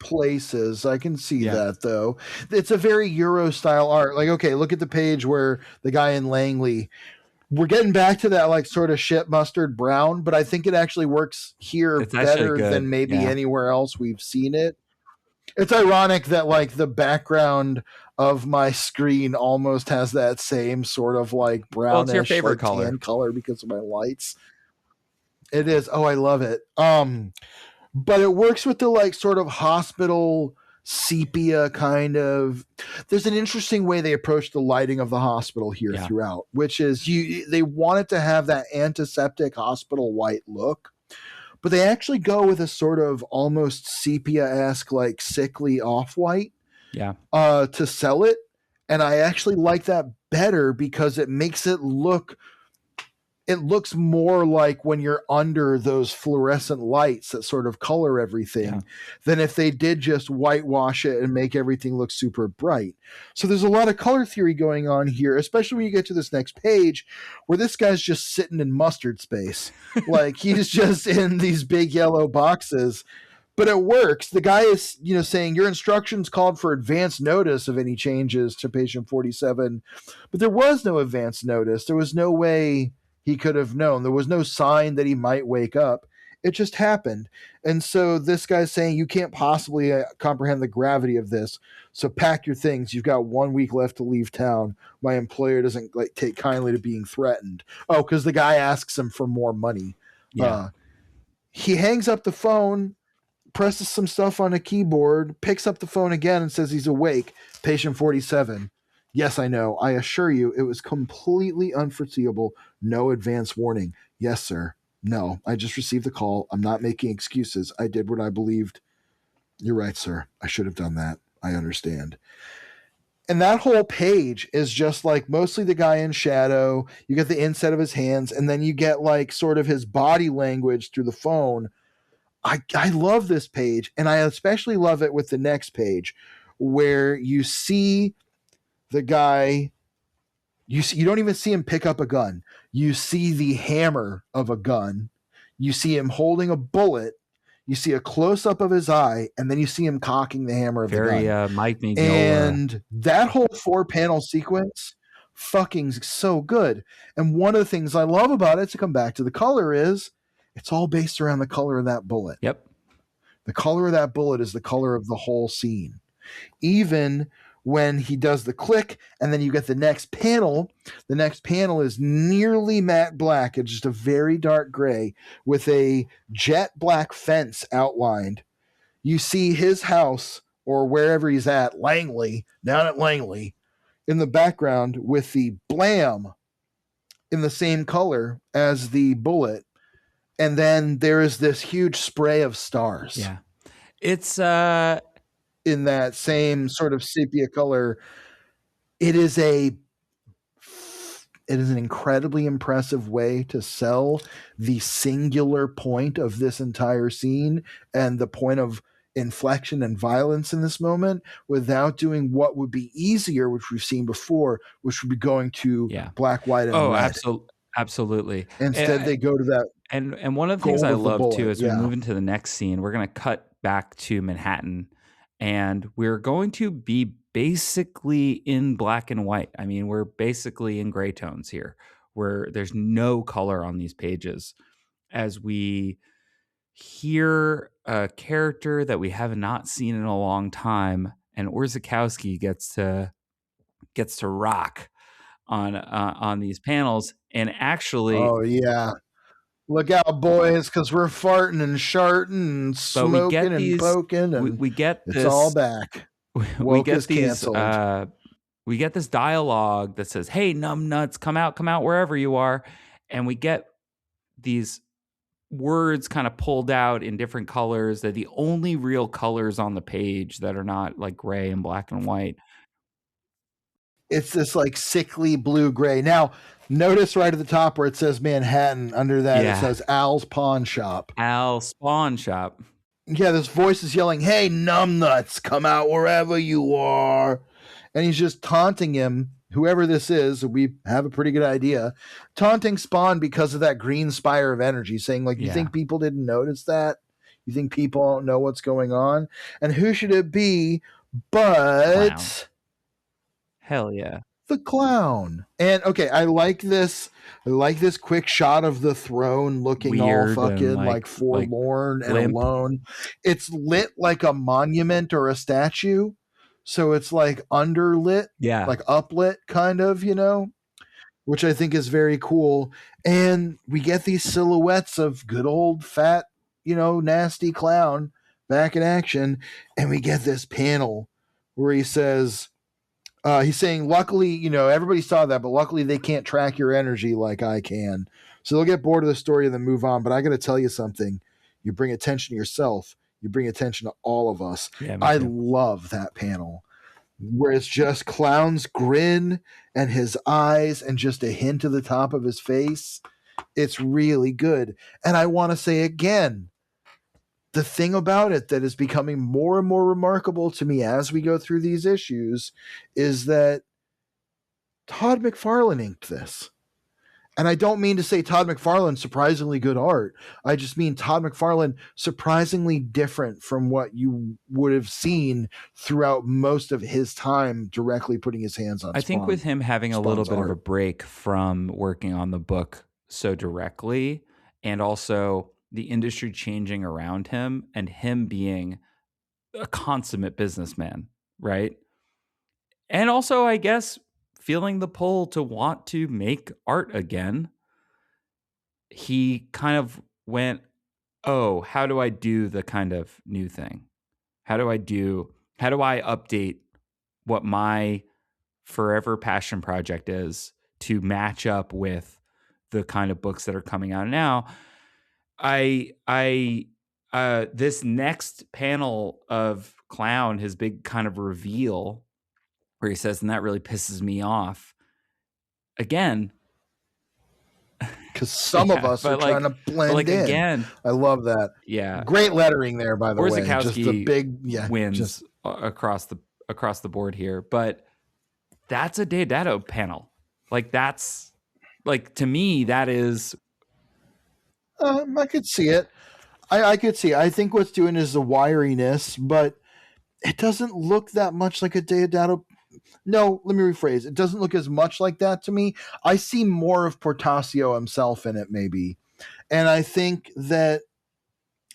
[SPEAKER 2] places. I can see that, though. It's a very Euro style art. Like, okay, look at the page where the guy in Langley, we're getting back to that like sort of shit mustard brown, but I think it actually works here better than maybe anywhere else we've seen it. It's ironic that like the background of my screen almost has that same sort of like brownish,
[SPEAKER 3] well, it's your favorite
[SPEAKER 2] like, tan color because of my lights. It is. Oh, I love it. But it works with the like sort of hospital sepia kind of. There's an interesting way they approach the lighting of the hospital here throughout, which is they want it to have that antiseptic hospital white look, but they actually go with a sort of almost sepia-esque, like sickly off-white to sell it. And I actually like that better because it makes it looks more like when you're under those fluorescent lights that sort of color everything than if they did just whitewash it and make everything look super bright. So there's a lot of color theory going on here, especially when you get to this next page where this guy's just sitting in mustard space. Like he's just in these big yellow boxes, but it works. The guy is, saying your instructions called for advance notice of any changes to patient 47, but there was no advance notice. There was no way he could have known. There was no sign that he might wake up. It just happened. And so this guy's saying, you can't possibly comprehend the gravity of this. So pack your things. You've got 1 week left to leave town. My employer doesn't take kindly to being threatened. Oh, because the guy asks him for more money.
[SPEAKER 3] Yeah.
[SPEAKER 2] He hangs up the phone, presses some stuff on a keyboard, picks up the phone again and says he's awake. Patient 47. Yes, I know. I assure you it was completely unforeseeable. No advance warning. Yes, sir. No, I just received the call. I'm not making excuses. I did what I believed. You're right, sir. I should have done that. I understand. And that whole page is just like mostly the guy in shadow. You get the inset of his hands, and then you get like sort of his body language through the phone. I love this page, and I especially love it with the next page where you see the guy. You don't even see him pick up a gun. You see the hammer of a gun. You see him holding a bullet. You see a close-up of his eye, and then you see him cocking the hammer of the gun.
[SPEAKER 3] Very Mike Mignola.
[SPEAKER 2] And that whole 4-panel sequence, fucking so good. And one of the things I love about it, to come back to the color, is it's all based around the color of that bullet.
[SPEAKER 3] Yep.
[SPEAKER 2] The color of that bullet is the color of the whole scene. Even when he does the click and then you get the next panel is nearly matte black. It's just a very dark gray with a jet black fence outlined. You see his house or wherever he's at, Langley, down at Langley, in the background with the blam in the same color as the bullet. And then there is this huge spray of stars.
[SPEAKER 3] Yeah. It's
[SPEAKER 2] in that same sort of sepia color. It is an incredibly impressive way to sell the singular point of this entire scene and the point of inflection and violence in this moment without doing what would be easier, which we've seen before, which would be going to black, white, and red.
[SPEAKER 3] Absolutely.
[SPEAKER 2] Instead, they go to that.
[SPEAKER 3] And one of the things I love too, as we move into the next scene, we're going to cut back to Manhattan, and we're going to be basically in black and white. I mean, we're basically in gray tones here, where there's no color on these pages, as we hear a character that we have not seen in a long time, and Orzechowski gets to rock on these panels, and actually,
[SPEAKER 2] oh yeah. Look out, boys, because we're farting and sharting and smoking and poking, and
[SPEAKER 3] we get
[SPEAKER 2] it's all back.
[SPEAKER 3] We get these. We get this dialogue that says, "Hey, numbnuts, come out wherever you are," and we get these words kind of pulled out in different colors. They're the only real colors on the page that are not like gray and black and white.
[SPEAKER 2] It's this like sickly blue-gray. Now, notice right at the top where it says Manhattan, under that it says Al's Pawn Shop.
[SPEAKER 3] Al's Pawn Shop.
[SPEAKER 2] Yeah, this voice is yelling, "Hey, numbnuts, come out wherever you are." And he's just taunting him, whoever this is, we have a pretty good idea, taunting Spawn because of that green spire of energy, saying, like, you think people didn't notice that? You think people don't know what's going on? And who should it be but...
[SPEAKER 3] Clown. Hell yeah.
[SPEAKER 2] The clown. And okay, I like this quick shot of the throne looking
[SPEAKER 3] weird
[SPEAKER 2] all fucking
[SPEAKER 3] and
[SPEAKER 2] like forlorn and
[SPEAKER 3] limp.
[SPEAKER 2] alone. It's lit like a monument or a statue. So it's like underlit, like uplit kind of, which I think is very cool. And we get these silhouettes of good old fat, nasty clown back in action. And we get this panel where he says, he's saying, luckily, everybody saw that, but luckily they can't track your energy like I can. So they'll get bored of the story and then move on. But I got to tell you something. You bring attention to yourself. You bring attention to all of us.
[SPEAKER 3] Yeah,
[SPEAKER 2] I love that panel where it's just Clown's grin and his eyes and just a hint of the top of his face. It's really good. And I want to say again, the thing about it that is becoming more and more remarkable to me as we go through these issues is that Todd McFarlane inked this. And I don't mean to say Todd McFarlane surprisingly good art. I just mean Todd McFarlane surprisingly different from what you would have seen throughout most of his time directly putting his hands on
[SPEAKER 3] I think with him having a little bit of a break from working on the book so directly, and also the industry changing around him and him being a consummate businessman, right? And also, I guess, feeling the pull to want to make art again. He kind of went, oh, how do I do the kind of new thing? How do I update what my forever passion project is to match up with the kind of books that are coming out now? This next panel of Clown, his big kind of reveal where he says, and that really pisses me off. Again,
[SPEAKER 2] because some of us are trying to blend in.
[SPEAKER 3] Again,
[SPEAKER 2] I love that.
[SPEAKER 3] Yeah,
[SPEAKER 2] great lettering there, by the way.
[SPEAKER 3] Just
[SPEAKER 2] the big
[SPEAKER 3] wins across the board here, but that's a Deodato panel. Like that's like, to me, that is.
[SPEAKER 2] I could see it. I could see it. I think what's doing is the wiriness, but it doesn't look that much like a Deodato. No, let me rephrase. It doesn't look as much like that to me. I see more of Portacio himself in it, maybe. And I think that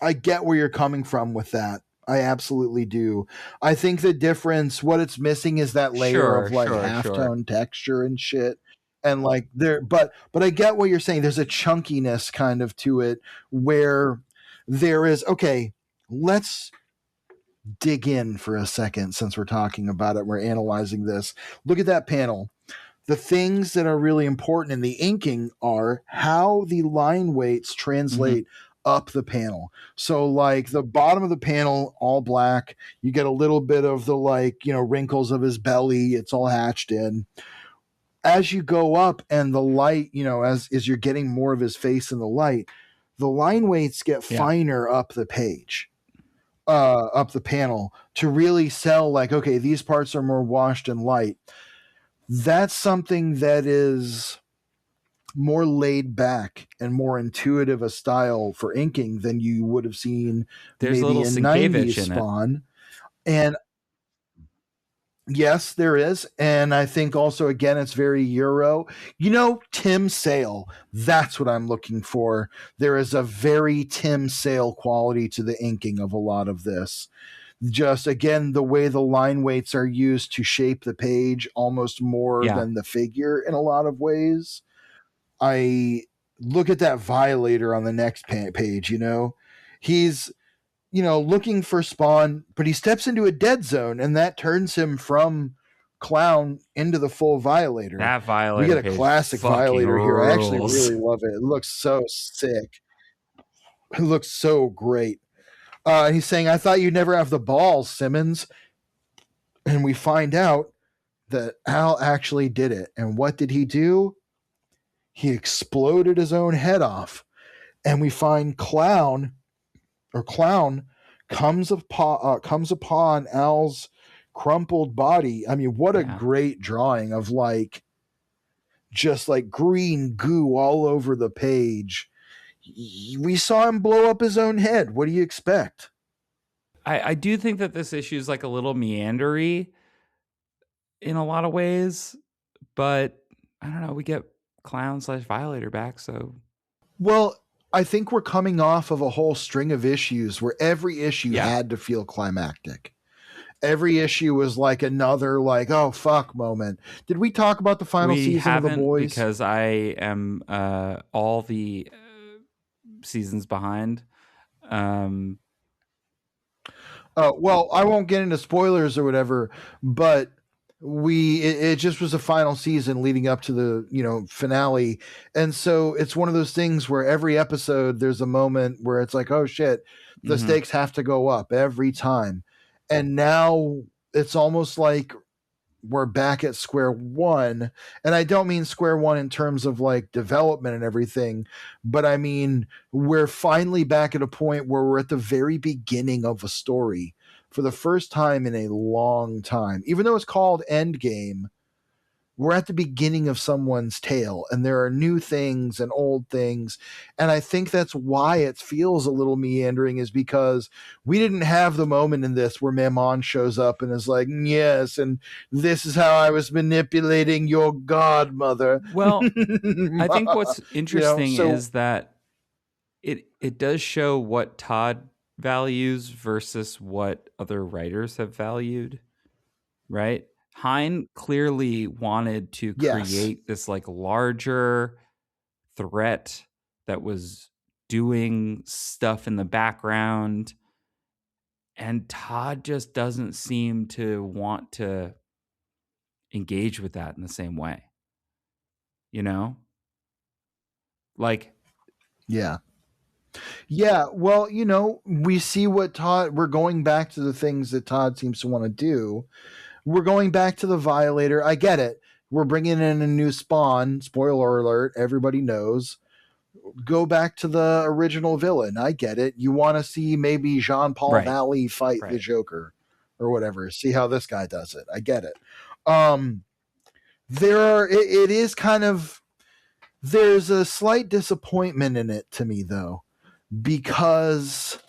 [SPEAKER 2] I get where you're coming from with that. I absolutely do. I think the difference, what it's missing is that layer of like halftone texture and shit. And like there, but I get what you're saying. There's a chunkiness kind of to it where there is, okay, let's dig in for a second since we're talking about it. We're analyzing this. Look at that panel. The things that are really important in the inking are how the line weights translate up the panel. So like the bottom of the panel, all black, you get a little bit of the like, wrinkles of his belly. It's all hatched in. As you go up and the light, as you're getting more of his face in the light, the line weights get finer up the page. Up the panel to really sell like, okay, these parts are more washed and light. That's something that is more laid back and more intuitive a style for inking than you would have seen
[SPEAKER 3] maybe a little
[SPEAKER 2] in 90s Spawn. And yes, there is. And I think also, again, it's very Euro. Tim Sale, that's what I'm looking for. There is a very Tim Sale quality to the inking of a lot of this. Just, again, the way the line weights are used to shape the page almost more than the figure in a lot of ways. I look at that Violator on the next page, he's looking for Spawn, but he steps into a dead zone, and that turns him from Clown into the full Violator.
[SPEAKER 3] That Violator,
[SPEAKER 2] we get a classic Violator
[SPEAKER 3] rules.
[SPEAKER 2] here. I actually really love it. It looks so sick. It looks so great. And he's saying, I thought you'd never have the balls, Simmons. And we find out that Al actually did it. And what did he do? He exploded his own head off. And we find Clown comes upon Al's crumpled body. I mean, what a great drawing of like just like green goo all over the page. We saw him blow up his own head. What do you expect?
[SPEAKER 3] I do think that this issue is like a little meandery in a lot of ways, but I don't know. We get Clown/Violator back, so.
[SPEAKER 2] Well, I think we're coming off of a whole string of issues where every issue had to feel climactic. Every issue was like another like, oh, fuck moment. Did we talk about the final season of The Boys?
[SPEAKER 3] Because I am all the seasons behind.
[SPEAKER 2] Well, I won't get into spoilers or whatever, but it just was a final season leading up to the finale, and so it's one of those things where every episode there's a moment where it's like, oh shit, the stakes have to go up every time, and now it's almost like we're back at square one. And I don't mean square one in terms of like development and everything, but I mean we're finally back at a point where we're at the very beginning of a story for the first time in a long time. Even though it's called Endgame, we're at the beginning of someone's tale, and there are new things and old things. And I think that's why it feels a little meandering, is because we didn't have the moment in this where Mammon shows up and is like, yes, and this is how I was manipulating your godmother.
[SPEAKER 3] Well, I think what's interesting is that it does show what Todd values versus what other writers have valued, right? Hein clearly wanted to
[SPEAKER 2] Yes.
[SPEAKER 3] create this like larger threat that was doing stuff in the background, and Todd just doesn't seem to want to engage with that in the same way. You know? Like,
[SPEAKER 2] Yeah. Yeah, well, we see what we're going back to the things that Todd seems to want to do. We're going back to the Violator. I get it. We're bringing in a new Spawn. Spoiler alert, everybody knows. Go back to the original villain. I get it. You want to see maybe Jean-Paul
[SPEAKER 3] Right.
[SPEAKER 2] Valley fight the
[SPEAKER 3] Right.
[SPEAKER 2] Joker or whatever. See how this guy does it. I get it. It is kind of, there's a slight disappointment in it to me though, because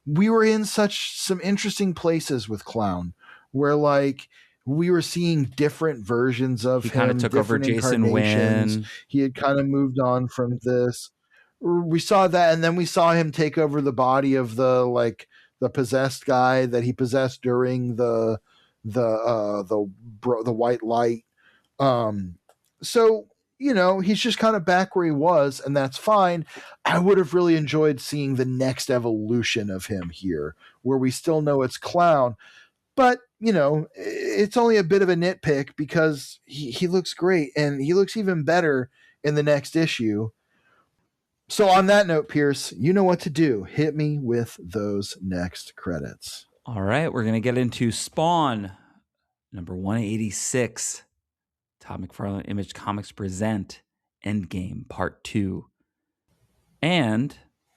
[SPEAKER 2] we were in some interesting places with Clown, where like we were seeing different versions of
[SPEAKER 3] He
[SPEAKER 2] him,
[SPEAKER 3] kind of took over
[SPEAKER 2] different
[SPEAKER 3] Jason
[SPEAKER 2] incarnations.
[SPEAKER 3] Wynn.
[SPEAKER 2] He had kind of moved on from this. We saw that, and then we saw him take over the body of the possessed guy that he possessed during the white light. So he's just kind of back where he was, and that's fine. I would have really enjoyed seeing the next evolution of him here, where we still know it's Clown, but it's only a bit of a nitpick because he looks great, and he looks even better in the next issue. So on that note, Pierce, you know what to do. Hit me with those next credits.
[SPEAKER 3] All right, we're gonna get into Spawn, number 186. Todd McFarlane Image Comics present Endgame Part 2. And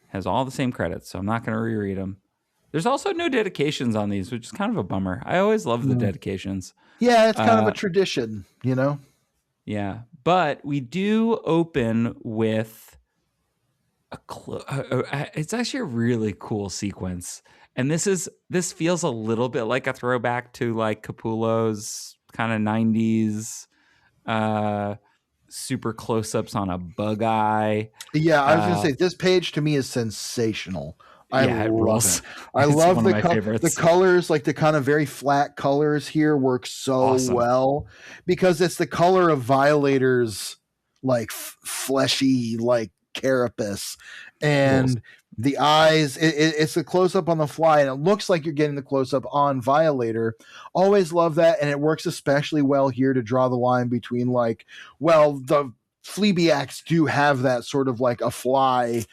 [SPEAKER 3] has all the same credits, so I'm not going to reread them. There's also no dedications on these, which is kind of a bummer. I always love the dedications.
[SPEAKER 2] Yeah, it's kind of a tradition,
[SPEAKER 3] Yeah, but we do open with it's actually a really cool sequence. And this feels a little bit like a throwback to like Capullo's kind of 90s super close-ups on a bug eye.
[SPEAKER 2] Yeah, I was gonna say this page to me is sensational. I love it. I love the colors, like the kind of very flat colors here work so well, because it's the color of Violator's like fleshy like carapace, and the eyes. It's a close up on the fly, and it looks like you're getting the close up on Violator. Always love that, and it works especially well here to draw the line between the Fleabiacs do have that sort of like a fly,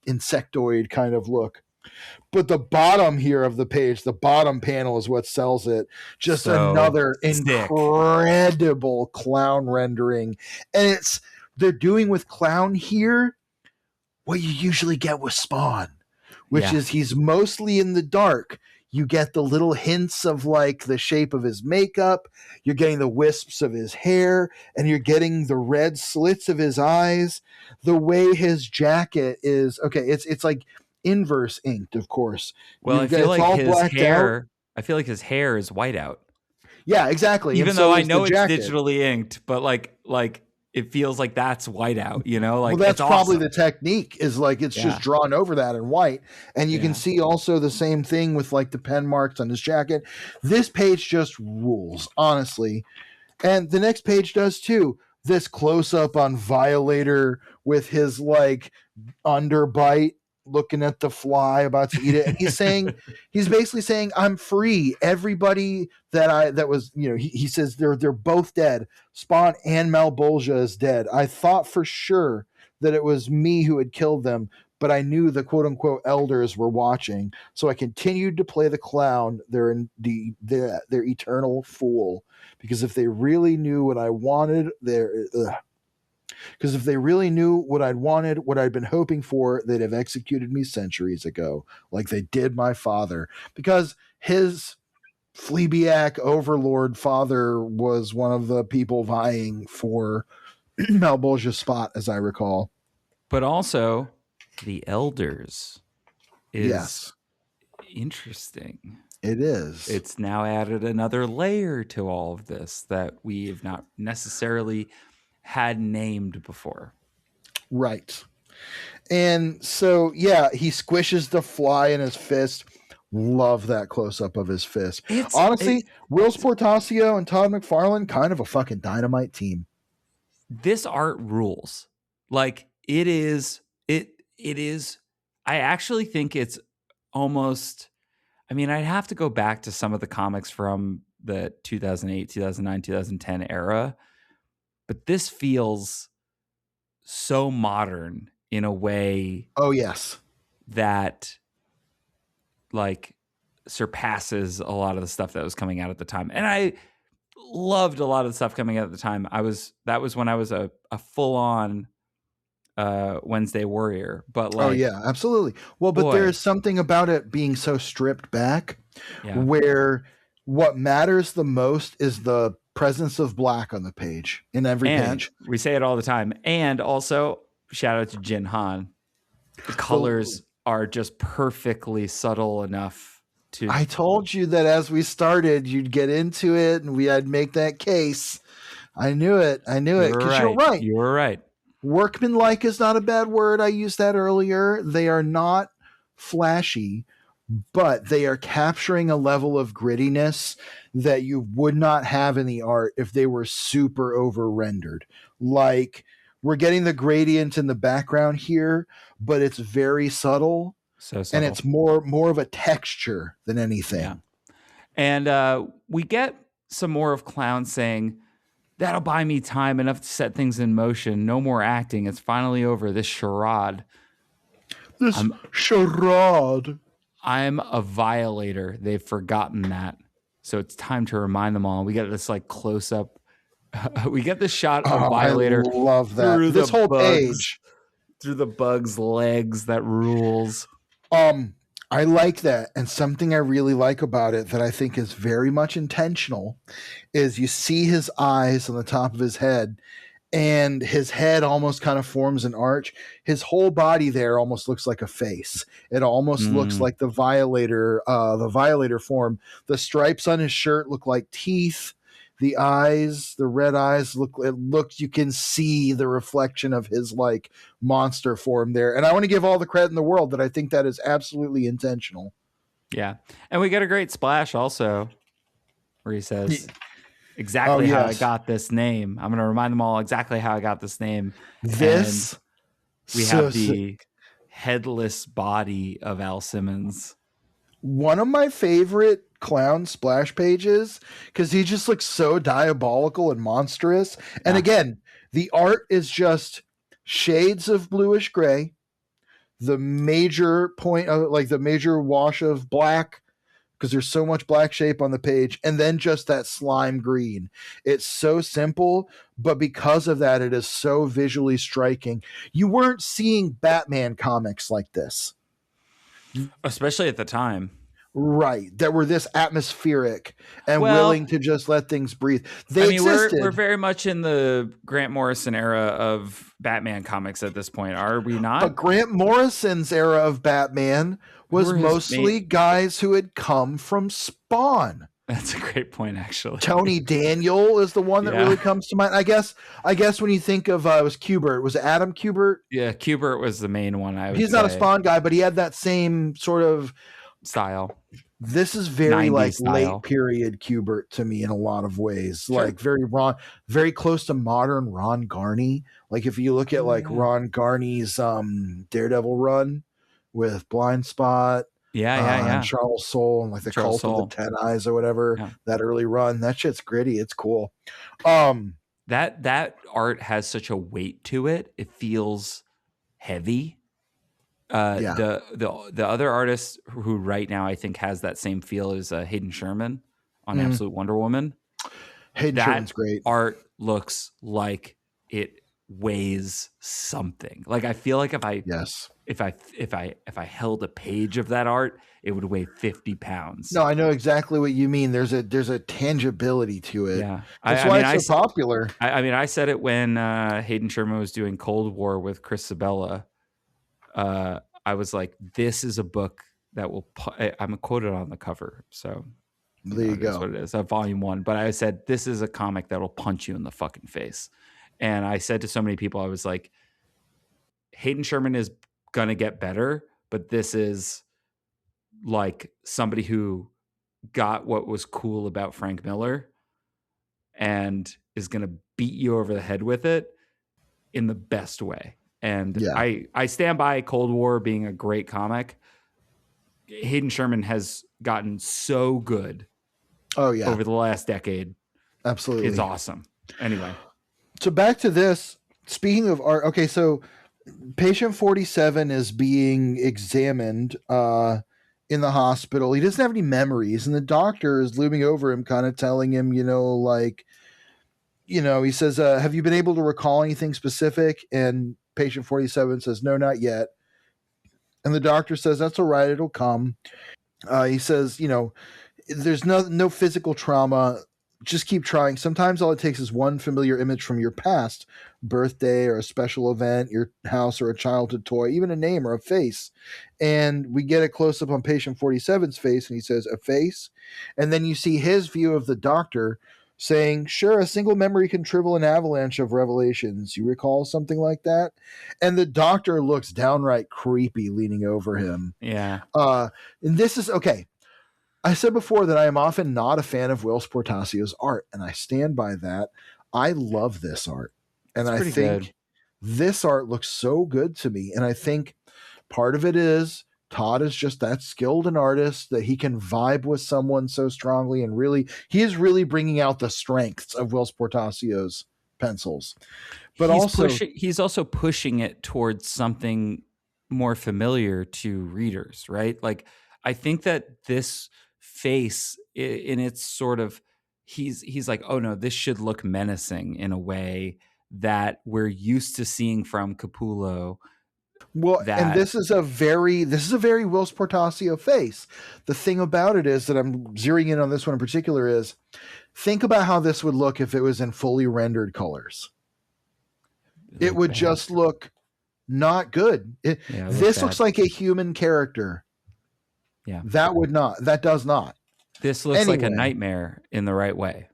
[SPEAKER 2] insectoid kind of look. But the bottom here of the page, the bottom panel is what sells it. Just another incredible Clown rendering. And they're doing with Clown here what you usually get with Spawn, which is he's mostly in the dark. You get the little hints of like the shape of his makeup. You're getting the wisps of his hair, and you're getting the red slits of his eyes. The way his jacket is, it's like inverse inked, of course.
[SPEAKER 3] Well, I feel like his hair is whiteout.
[SPEAKER 2] Yeah, exactly.
[SPEAKER 3] Even though I know it's digitally inked, but like it feels like that's whiteout, Like,
[SPEAKER 2] well, that's probably the technique, is like it's just drawn over that in white. And you can see also the same thing with like the pen marks on his jacket. This page just rules, honestly. And the next page does too. This close up on Violator with his like underbite looking at the fly about to eat it, and he's basically saying, I'm free. Everybody he says they're both dead. Spawn and Malbolgia is dead. I thought for sure that it was me who had killed them, but I knew the quote unquote elders were watching, so I continued to play the clown, their eternal fool, because if they really knew what I wanted, because if they really knew what I'd wanted, what I'd been hoping for, they'd have executed me centuries ago, like they did my father. Because his Fleabiac overlord father was one of the people vying for Malbolgia's spot, as I recall.
[SPEAKER 3] But also, the elders is interesting.
[SPEAKER 2] It is.
[SPEAKER 3] It's now added another layer to all of this that we have not necessarily had named before.
[SPEAKER 2] Right. And so, yeah, he squishes the fly in his fist. Love that close up of his fist. Honestly, Whilce Portacio and Todd McFarlane, kind of a fucking dynamite team.
[SPEAKER 3] This art rules. Like it is. I actually think it's almost. I mean, I'd have to go back to some of the comics from the 2008, 2009, 2010 era, but this feels so modern in a way.
[SPEAKER 2] Oh, yes.
[SPEAKER 3] That like surpasses a lot of the stuff that was coming out at the time. And I loved a lot of the stuff coming out at the time. That was when I was a full on Wednesday Warrior. But like,
[SPEAKER 2] oh yeah, absolutely. Well, but there is something about it being so stripped back where what matters the most is the presence of black on the page in every page.
[SPEAKER 3] We say it all the time. And also shout out to Jin Han. The colors are just perfectly subtle enough to.
[SPEAKER 2] I told you that as we started, you'd get into it and I'd make that case. I knew it. Because you're right.
[SPEAKER 3] You were right.
[SPEAKER 2] Workmanlike is not a bad word. I used that earlier. They are not flashy, but they are capturing a level of grittiness that you would not have in the art if they were super over rendered. Like, we're getting the gradient in the background here, but it's very subtle.
[SPEAKER 3] So subtle.
[SPEAKER 2] And it's more of a texture than anything.
[SPEAKER 3] Yeah. And we get some more of Clown saying, "That'll buy me time enough to set things in motion. No more acting. It's finally over. This charade.
[SPEAKER 2] Charade.
[SPEAKER 3] I'm a violator. They've forgotten that. So it's time to remind them all." We get this like close up. We get this shot of Violator.
[SPEAKER 2] I love that. This whole page.
[SPEAKER 3] Through the bug's legs. That rules.
[SPEAKER 2] I like that. And something I really like about it that I think is very much intentional is you see his eyes on the top of his head, and his head almost kind of forms an arch. His whole body there almost looks like a face. It almost looks like the Violator form. The stripes on his shirt look like teeth. The eyes, the red eyes you can see the reflection of his like monster form there. And I want to give all the credit in the world that I think that is absolutely intentional.
[SPEAKER 3] Yeah. And we get a great splash also where he says exactly how I got this name. I'm going to remind them all exactly how I got this name.
[SPEAKER 2] This.
[SPEAKER 3] And we have the headless body of Al Simmons.
[SPEAKER 2] One of my favorite Clown splash pages because he just looks so diabolical and monstrous. And again, the art is just shades of bluish gray, the major point of like the major wash of black because there's so much black shape on the page, and then just that slime green. It's so simple, but because of that, it is so visually striking. You weren't seeing Batman comics like this,
[SPEAKER 3] especially at the time.
[SPEAKER 2] Right, that were this atmospheric and willing to just let things breathe.
[SPEAKER 3] We're very much in the Grant Morrison era of Batman comics at this point, are we not?
[SPEAKER 2] But Grant Morrison's era of Batman was mostly guys who had come from Spawn.
[SPEAKER 3] That's a great point, actually.
[SPEAKER 2] Tony Daniel is the one that really comes to mind. I guess when you think of it was Kubert. Was it Adam Kubert?
[SPEAKER 3] Yeah, Kubert was the main one. He's
[SPEAKER 2] not a Spawn guy, but he had that same sort of
[SPEAKER 3] style.
[SPEAKER 2] This is very like late period Kubert to me in a lot of ways. Sure. Like very close to modern Ron Garney. Like if you look at Ron Garney's Daredevil run with Blind Spot, and Charles Soule and like the Cult of the 10 Eyes or whatever, that early run, that shit's gritty. It's cool.
[SPEAKER 3] That art has such a weight to it. It feels heavy. The other artist who right now I think has that same feel is Hayden Sherman on Absolute Wonder Woman.
[SPEAKER 2] Hayden Sherman's great.
[SPEAKER 3] Art looks like it weighs something. Like I feel like if I held a page of that art, it would weigh 50 pounds.
[SPEAKER 2] No, I know exactly what you mean. There's a tangibility to it.
[SPEAKER 3] Yeah,
[SPEAKER 2] that's why it's so popular.
[SPEAKER 3] I said it when Hayden Sherman was doing Cold War with Chris Sabella. I was like, this is a book that will I'm quoted on the cover, so
[SPEAKER 2] there you go.
[SPEAKER 3] That's what it is, volume 1. But I said, this is a comic that'll punch you in the fucking face. And I said to so many people, I was like, Hayden Sherman is gonna get better, but this is like somebody who got what was cool about Frank Miller and is gonna beat you over the head with it in the best way. And
[SPEAKER 2] Yeah.
[SPEAKER 3] I stand by Cold War being a great comic. Hayden Sherman has gotten so good over the last decade.
[SPEAKER 2] Absolutely.
[SPEAKER 3] It's awesome. Anyway.
[SPEAKER 2] So back to this. Speaking of art, okay, so patient 47 is being examined in the hospital. He doesn't have any memories, and the doctor is looming over him, kind of telling him, he says, have you been able to recall anything specific? And patient 47 says, no, not yet. And the doctor says, that's all right, it'll come. He says, there's no physical trauma. Just keep trying. Sometimes all it takes is one familiar image from your past, birthday or a special event, your house or a childhood toy, even a name or a face. And we get a close up on patient 47's face, and he says, a face. And then you see his view of the doctor saying, sure, a single memory can trivial an avalanche of revelations. You recall something like that? And the doctor looks downright creepy leaning over him.
[SPEAKER 3] Yeah.
[SPEAKER 2] And this is okay. I said before that I am often not a fan of Whilce Portacio's art, and I stand by that. I love this art. And I think this art looks so good to me. And I think part of it is Todd is just that skilled an artist that he can vibe with someone so strongly, and really, he is really bringing out the strengths of Whilce Portacio's pencils. But
[SPEAKER 3] he's also pushing it towards something more familiar to readers, right? Like, I think that this face in its sort of, he's like, oh no, this should look menacing in a way that we're used to seeing from Capullo.
[SPEAKER 2] Well, and this is a very Whilce Portacio face. The thing about it is that I'm zeroing in on this one in particular is, think about how this would look if it was in fully rendered colors. It would just look not good. This looks like a human character.
[SPEAKER 3] Yeah.
[SPEAKER 2] That does not.
[SPEAKER 3] This looks like a nightmare in the right way.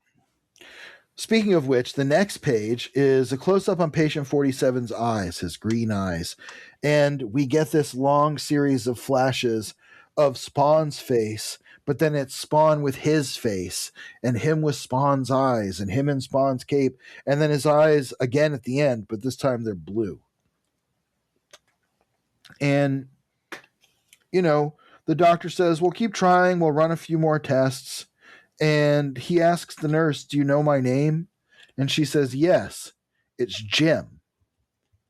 [SPEAKER 2] Speaking of which, the next page is a close-up on patient 47's eyes, his green eyes. And we get this long series of flashes of Spawn's face, but then it's Spawn with his face, and him with Spawn's eyes, and him in Spawn's cape, and then his eyes again at the end, but this time they're blue. And, the doctor says, well, keep trying. We'll run a few more tests. And he asks the nurse, do you know my name? And she says, yes, it's Jim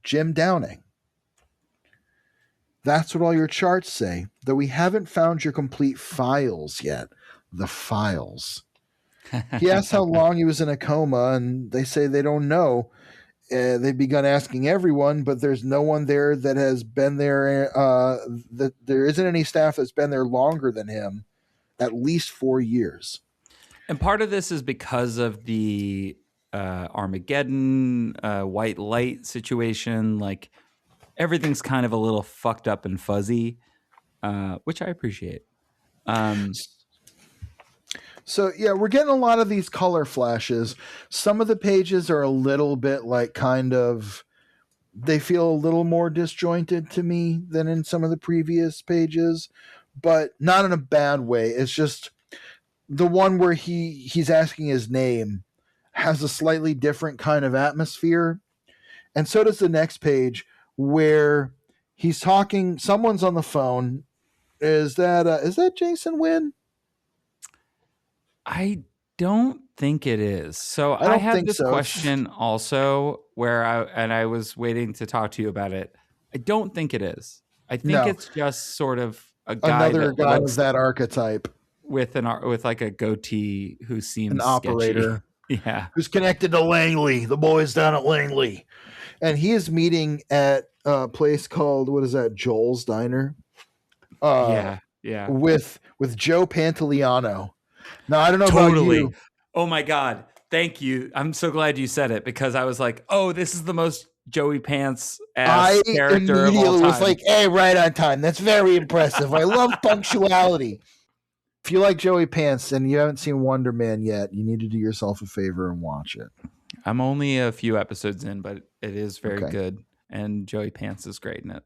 [SPEAKER 2] Downing. That's what all your charts say, though we haven't found your complete files yet. The files. He asks how long he was in a coma, and they say they don't know. They've begun asking everyone, but there's no one there that has been there. That there isn't any staff that's been there longer than him, at least 4 years.
[SPEAKER 3] And part of this is because of the Armageddon white light situation. Like, everything's kind of a little fucked up and fuzzy, which I appreciate.
[SPEAKER 2] So, yeah, we're getting a lot of these color flashes. Some of the pages are a little bit they feel a little more disjointed to me than in some of the previous pages, but not in a bad way. It's just the one where he's asking his name has a slightly different kind of atmosphere. And so does the next page where he's talking. Someone's on the phone. Is that Jason Wynn?
[SPEAKER 3] I don't think it is. So I had this question also where I was waiting to talk to you about it. I don't think it is. I think it's just sort of a guy
[SPEAKER 2] another guy with that archetype
[SPEAKER 3] with like a goatee who seems
[SPEAKER 2] an operator.
[SPEAKER 3] Yeah.
[SPEAKER 2] Who's connected to Langley, the boys down at Langley. And he is meeting at a place called, what is that, Joel's Diner?
[SPEAKER 3] Yeah.
[SPEAKER 2] With Joe Pantoliano. Now, I don't know about you.
[SPEAKER 3] Oh my God. Thank you. I'm so glad you said it, because I was like, oh, this is the most Joey Pants ass character of all time.
[SPEAKER 2] Was like, hey, right on time. That's very impressive. I love punctuality. If you like Joey Pants and you haven't seen Wonder Man yet, you need to do yourself a favor and watch it.
[SPEAKER 3] I'm only a few episodes in, but it is very good. and Joey Pants is great in it.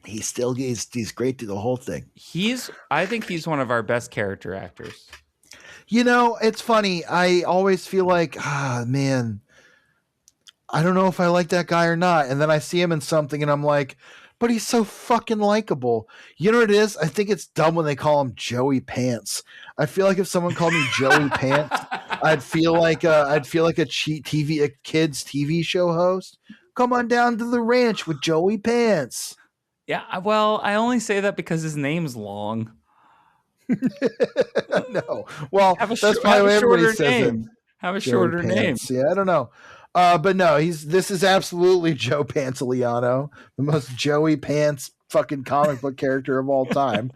[SPEAKER 2] He's great through the whole thing.
[SPEAKER 3] I think he's one of our best character actors.
[SPEAKER 2] It's funny. I always feel like, man, I don't know if I like that guy or not. And then I see him in something and I'm like, but he's so fucking likable. You know what it is? I think it's dumb when they call him Joey Pants. I feel like if someone called me Joey Pants, I'd feel like a kids TV show host. Come on down to the ranch with Joey Pants.
[SPEAKER 3] Yeah, well, I only say that because his name's long.
[SPEAKER 2] No, well, that's probably what everybody says.
[SPEAKER 3] Have a shorter name.
[SPEAKER 2] Yeah, I don't know. But no, this is absolutely Joe Pantoliano, the most Joey Pants fucking comic book character of all time.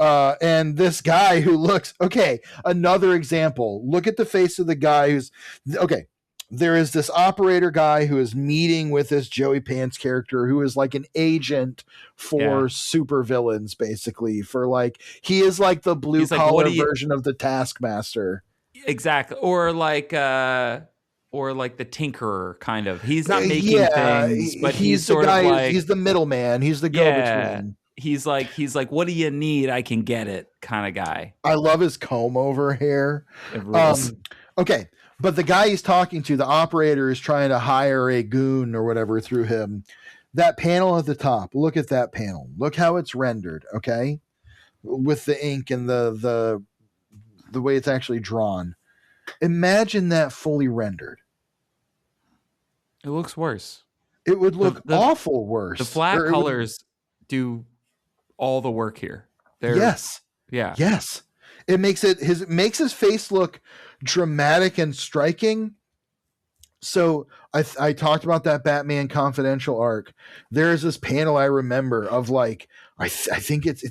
[SPEAKER 2] And this guy who looks okay. Another example. Look at the face of the guy who's okay. There is this operator guy who is meeting with this Joey Pants character who is like an agent for supervillains, basically. For like, he is like the blue collar version of the Taskmaster.
[SPEAKER 3] Exactly. Or like the Tinkerer, kind of. He's not making things, but he's sort of like,
[SPEAKER 2] he's the middleman. He's the go-between.
[SPEAKER 3] He's like, what do you need? I can get it, kind of guy.
[SPEAKER 2] I love his comb over hair. Okay. But the guy he's talking to, the operator, is trying to hire a goon or whatever through him. That panel at the top, look at that panel. Look how it's rendered, okay? With the ink and the way it's actually drawn. Imagine that fully rendered.
[SPEAKER 3] It looks worse.
[SPEAKER 2] It would look awful worse.
[SPEAKER 3] The flat colors do all the work here.
[SPEAKER 2] Yes.
[SPEAKER 3] Yeah.
[SPEAKER 2] Yes. It makes his face look dramatic and striking. So I talked about that Batman Confidential arc. There's this panel I remember of like, I think it's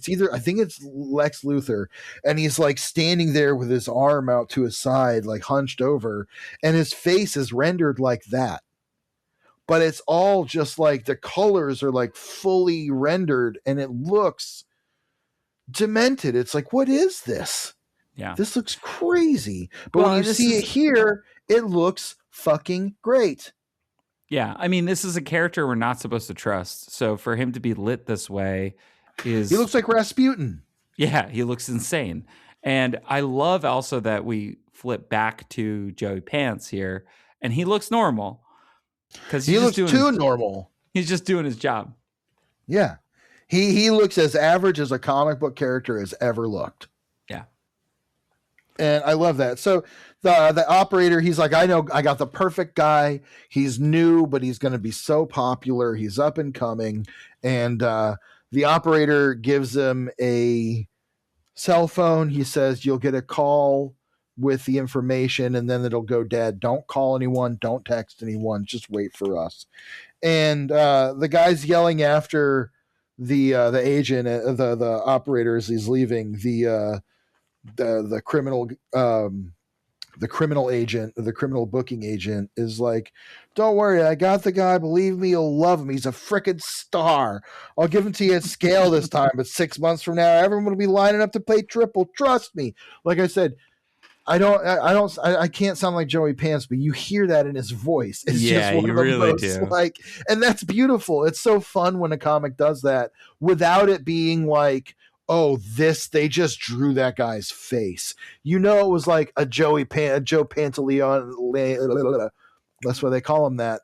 [SPEAKER 2] Lex Luthor, and he's like standing there with his arm out to his side, like hunched over, and his face is rendered like that. But it's all just like the colors are like fully rendered and it looks demented. It's like, what is this?
[SPEAKER 3] Yeah.
[SPEAKER 2] This looks crazy. But when you see it here, it looks fucking great.
[SPEAKER 3] Yeah. I mean, this is a character we're not supposed to trust. So for him to be lit this way
[SPEAKER 2] he looks like Rasputin.
[SPEAKER 3] Yeah, he looks insane. And I love also that we flip back to Joey Pants here and he looks normal. Because
[SPEAKER 2] he looks too normal.
[SPEAKER 3] He's just doing his job.
[SPEAKER 2] Yeah. He looks as average as a comic book character has ever looked.
[SPEAKER 3] Yeah.
[SPEAKER 2] And I love that. So the operator, he's like, I know I got the perfect guy. He's new, but he's going to be so popular. He's up and coming. And the operator gives him a cell phone. He says, you'll get a call with the information and then it'll go dead. Don't call anyone. Don't text anyone. Just wait for us. And the guy's yelling after the agent, the operator as he's leaving, the criminal agent, the criminal booking agent is like, don't worry, I got the guy. Believe me, you'll love him. He's a frickin' star. I'll give him to you at scale this time, but 6 months from now, everyone will be lining up to pay triple. Trust me. Like I said, I can't sound like Joey Pants, but you hear that in his voice. It's just one of the really most like, and that's beautiful. It's so fun when a comic does that without it being like, oh, they just drew that guy's face. You know, it was like a Joe Pantoliano. That's why they call him that.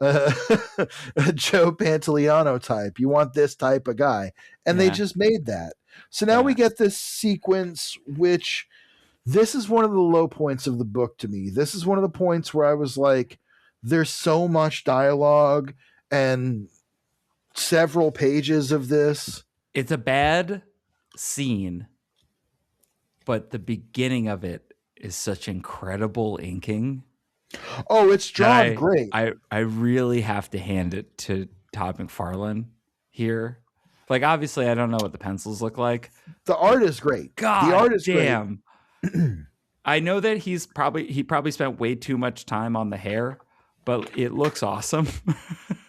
[SPEAKER 2] A Joe Pantoliano type. You want this type of guy. And they just made that. So now we get this sequence, which this is one of the low points of the book to me. This is one of the points where I was like, there's so much dialogue and several pages of this.
[SPEAKER 3] It's a bad scene, but the beginning of it is such incredible inking.
[SPEAKER 2] Oh, it's drawn great.
[SPEAKER 3] I really have to hand it to Todd McFarlane here. Like, obviously, I don't know what the pencils look like.
[SPEAKER 2] The art is great.
[SPEAKER 3] God,
[SPEAKER 2] the art is
[SPEAKER 3] damn.
[SPEAKER 2] Great.
[SPEAKER 3] I know that he probably spent way too much time on the hair, but it looks awesome.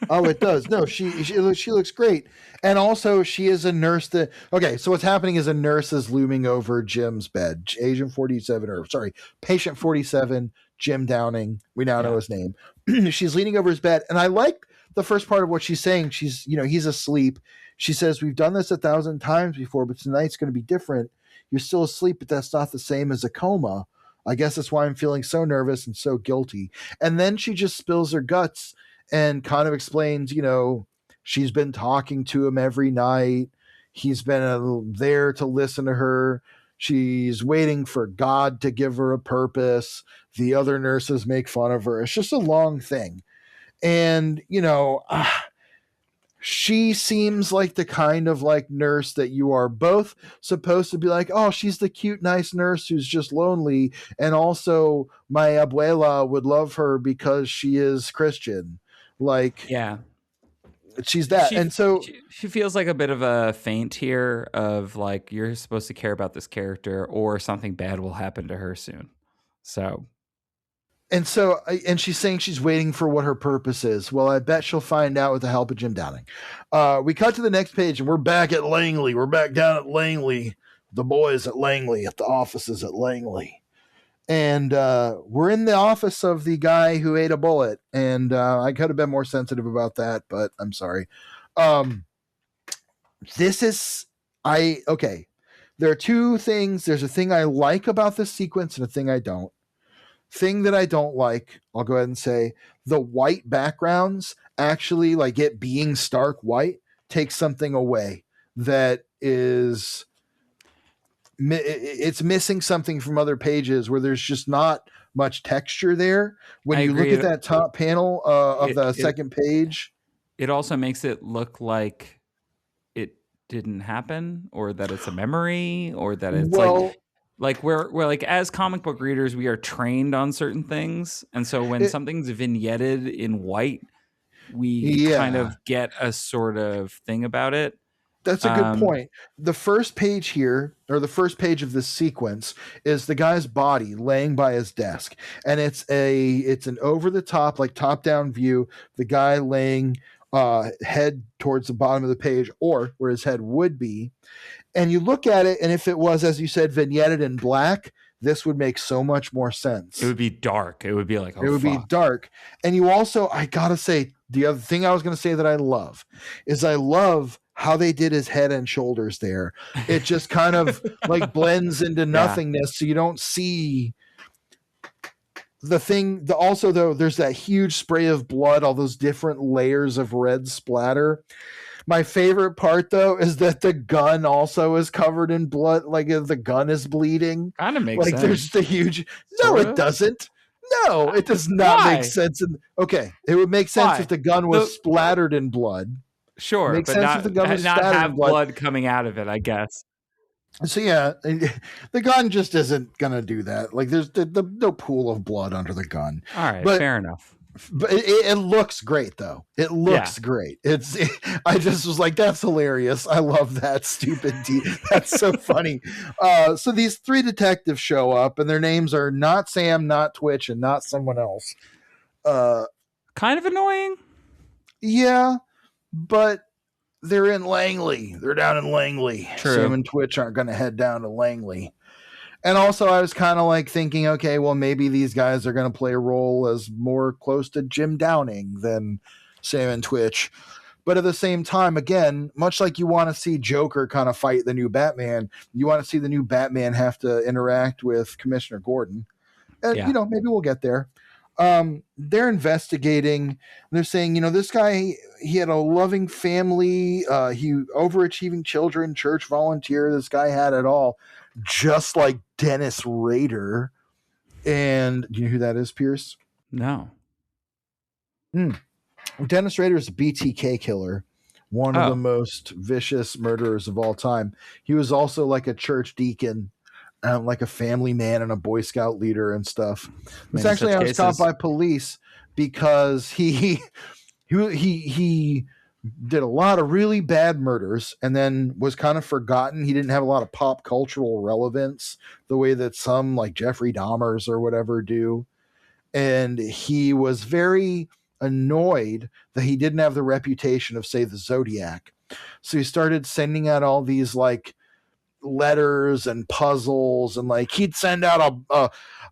[SPEAKER 2] Oh, it does. No, she looks great. And also she is a nurse so what's happening is a nurse is looming over Jim's bed. Patient 47, Jim Downing. We now know his name. She's leaning over his bed, and I like the first part of what she's saying. She's, he's asleep. She says, "We've done this 1,000 times before, but tonight's going to be different. You're still asleep, but that's not the same as a coma. I guess that's why I'm feeling so nervous and so guilty." And then she just spills her guts and kind of explains, she's been talking to him every night. He's been there to listen to her. She's waiting for God to give her a purpose. The other nurses make fun of her. It's just a long thing. And, she seems like the kind of like nurse that you are both supposed to be like, oh, she's the cute, nice nurse who's just lonely. And also my abuela would love her because she is Christian. Like,
[SPEAKER 3] yeah,
[SPEAKER 2] she's that. And so
[SPEAKER 3] she feels like a bit of a feint here of like, you're supposed to care about this character or something bad will happen to her soon.
[SPEAKER 2] And she's saying she's waiting for what her purpose is. Well, I bet she'll find out with the help of Jim Downing. We cut to the next page, and we're back at Langley. We're back down at Langley. The boys at Langley, at the offices at Langley. And we're in the office of the guy who ate a bullet. And I could have been more sensitive about that, but I'm sorry. There are two things. There's a thing I like about this sequence and a thing I don't. Thing that I don't like, I'll go ahead and say, the white backgrounds actually, like it being stark white, takes something away that is, it's missing something from other pages where there's just not much texture there. When you look at that top panel of the second page,
[SPEAKER 3] it also makes it look like it didn't happen, or that it's a memory, or that it's like we're like, as comic book readers, we are trained on certain things. And so when something's vignetted in white, we kind of get a sort of thing about it.
[SPEAKER 2] That's a good point. The first page here, or the first page of this sequence, is the guy's body laying by his desk. And it's an over the top, like top down view, the guy laying head towards the bottom of the page, or where his head would be. And you look at it, and if it was, as you said, vignetted in black, this would make so much more sense.
[SPEAKER 3] It would be dark. It would be like,
[SPEAKER 2] it would be dark. And you also, I gotta say, the other thing I was going to say that I love is I love how they did his head and shoulders there. It just kind of like blends into nothingness. So you don't see the thing. Also, though, there's that huge spray of blood, all those different layers of red splatter. My favorite part, though, is that the gun also is covered in blood. Like the gun is bleeding.
[SPEAKER 3] Kind of makes sense.
[SPEAKER 2] There's the huge. No, it doesn't. No, it does not make sense. Okay, it would make sense if the gun was splattered in blood.
[SPEAKER 3] Sure,
[SPEAKER 2] makes
[SPEAKER 3] but
[SPEAKER 2] sense
[SPEAKER 3] not,
[SPEAKER 2] if the gun was
[SPEAKER 3] not have
[SPEAKER 2] in blood
[SPEAKER 3] coming out of it, I guess.
[SPEAKER 2] So yeah, the gun just isn't gonna do that. Like there's no pool of blood under the gun.
[SPEAKER 3] All right, fair enough.
[SPEAKER 2] But it looks great, though. It looks great. I just was like, that's hilarious. I love that stupid. That's so funny. So these three detectives show up, and their names are not Sam, not Twitch, and not someone else.
[SPEAKER 3] Kind of annoying.
[SPEAKER 2] Yeah, but they're in Langley. They're down in Langley.
[SPEAKER 3] True.
[SPEAKER 2] Sam and Twitch aren't going to head down to Langley. And also, I was kind of like thinking, okay, well, maybe these guys are going to play a role as more close to Jim Downing than Sam and Twitch. But at the same time, again, much like you want to see Joker kind of fight the new Batman, you want to see the new Batman have to interact with Commissioner Gordon. And, maybe we'll get there. They're investigating. They're saying, this guy, he had a loving family. He overachieving children, church volunteer. This guy had it all. Just like Dennis Rader. And do you know who that is, Pierce?
[SPEAKER 3] No.
[SPEAKER 2] Dennis Rader is a BTK killer, one of the most vicious murderers of all time. He was also like a church deacon, like a family man and a Boy Scout leader and stuff. It's actually, I was caught by police because he did a lot of really bad murders and then was kind of forgotten. He didn't have a lot of pop cultural relevance the way that some like Jeffrey Dahmers or whatever do. And he was very annoyed that he didn't have the reputation of, say, the Zodiac. So he started sending out all these like letters and puzzles, and like he'd send out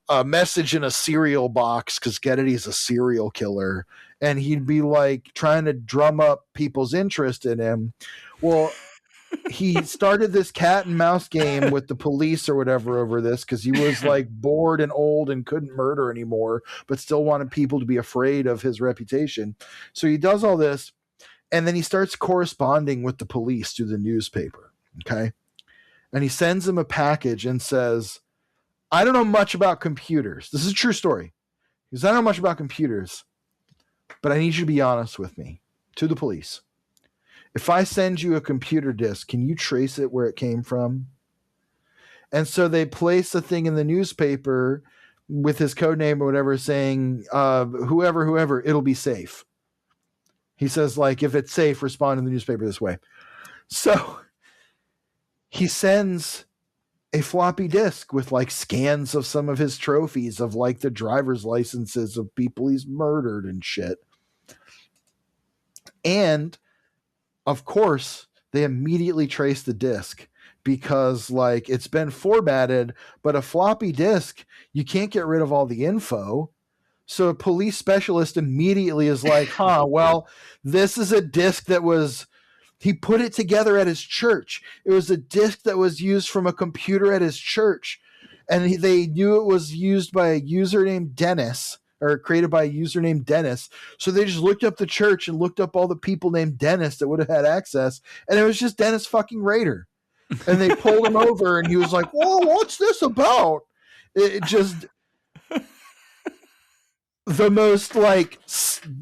[SPEAKER 2] a message in a cereal box because Kennedy's a serial killer, and he'd be like trying to drum up people's interest in him. Well, he started this cat and mouse game with the police or whatever over this because he was like bored and old and couldn't murder anymore, but still wanted people to be afraid of his reputation. So he does all this, and then he starts corresponding with the police through the newspaper. Okay. And he sends them a package and says, I don't know much about computers. This is a true story. He says, I don't know much about computers, but I need you to be honest with me, to the police. If I send you a computer disk, can you trace it where it came from? And so they place a thing in the newspaper with his code name or whatever saying, whoever, it'll be safe. He says, like, if it's safe, respond in the newspaper this way. So he sends a floppy disk with like scans of some of his trophies of like the driver's licenses of people he's murdered and shit. And of course, they immediately trace the disk because like it's been formatted, but a floppy disk, you can't get rid of all the info. So a police specialist immediately is like, well, this is a disk that was, he put it together at his church. It was a disk that was used from a computer at his church. And they knew it was used by a user named Dennis, or created by a user named Dennis. So they just looked up the church and looked up all the people named Dennis that would have had access. And it was just Dennis fucking Rader. And they pulled him over and he was like, whoa, what's this about? It just, the most like,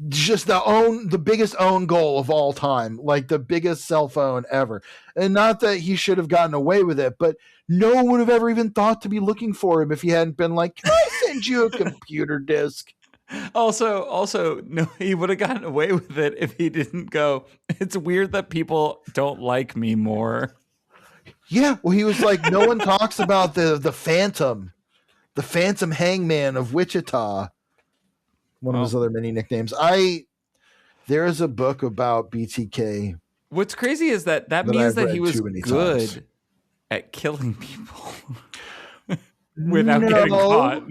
[SPEAKER 2] just the biggest own goal of all time, like the biggest cell phone ever. And not that he should have gotten away with it, but no one would have ever even thought to be looking for him if he hadn't been like, can I send you a computer disk?
[SPEAKER 3] Also, no, he would have gotten away with it if he didn't go, it's weird that people don't like me more.
[SPEAKER 2] Yeah, well, he was like, no one talks about the Phantom Hangman of Wichita. One of his other many nicknames. There is a book about BTK.
[SPEAKER 3] What's crazy is that means that he was good at killing people without getting caught.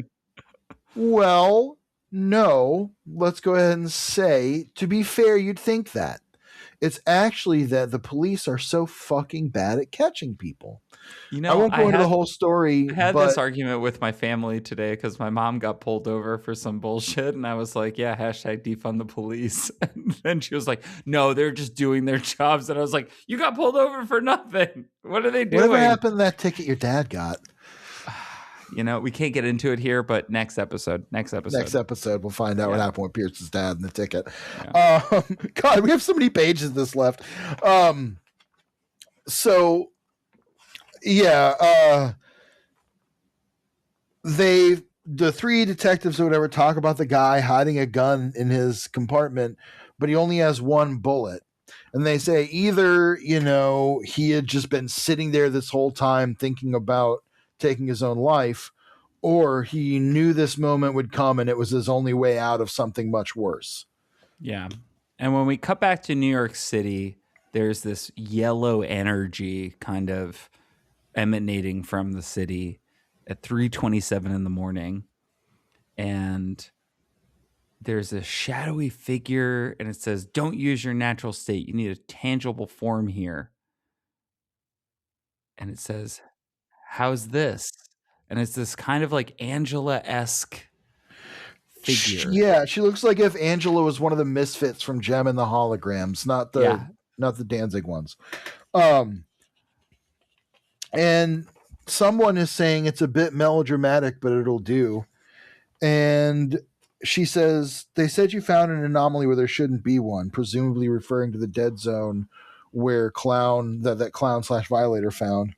[SPEAKER 2] Well, no. Let's go ahead and say, to be fair, you'd think that. It's actually that the police are so fucking bad at catching people.
[SPEAKER 3] You know,
[SPEAKER 2] I won't go into the whole story.
[SPEAKER 3] I had this argument with my family today because my mom got pulled over for some bullshit. And I was like, yeah, hashtag defund the police. And then she was like, no, they're just doing their jobs. And I was like, you got pulled over for nothing. What are they doing?
[SPEAKER 2] Whatever happened to that ticket your dad got?
[SPEAKER 3] You know, we can't get into it here, but next episode, we'll
[SPEAKER 2] find out what happened with Pierce's dad and the ticket. Yeah. God, we have so many pages of this left. The three detectives or whatever talk about the guy hiding a gun in his compartment, but he only has one bullet. And they say either, he had just been sitting there this whole time thinking about taking his own life, or he knew this moment would come and it was his only way out of something much worse.
[SPEAKER 3] Yeah. And when we cut back to New York City, there's this yellow energy kind of emanating from the city at 3:27 in the morning. And there's a shadowy figure and it says, don't use your natural state. You need a tangible form here. And it says, how's this? And it's this kind of like Angela-esque figure.
[SPEAKER 2] Yeah, she looks like if Angela was one of the misfits from Gem and the Holograms, not the Danzig ones. And someone is saying it's a bit melodramatic, but it'll do. And she says, they said you found an anomaly where there shouldn't be one, presumably referring to the dead zone where that clown/violator found.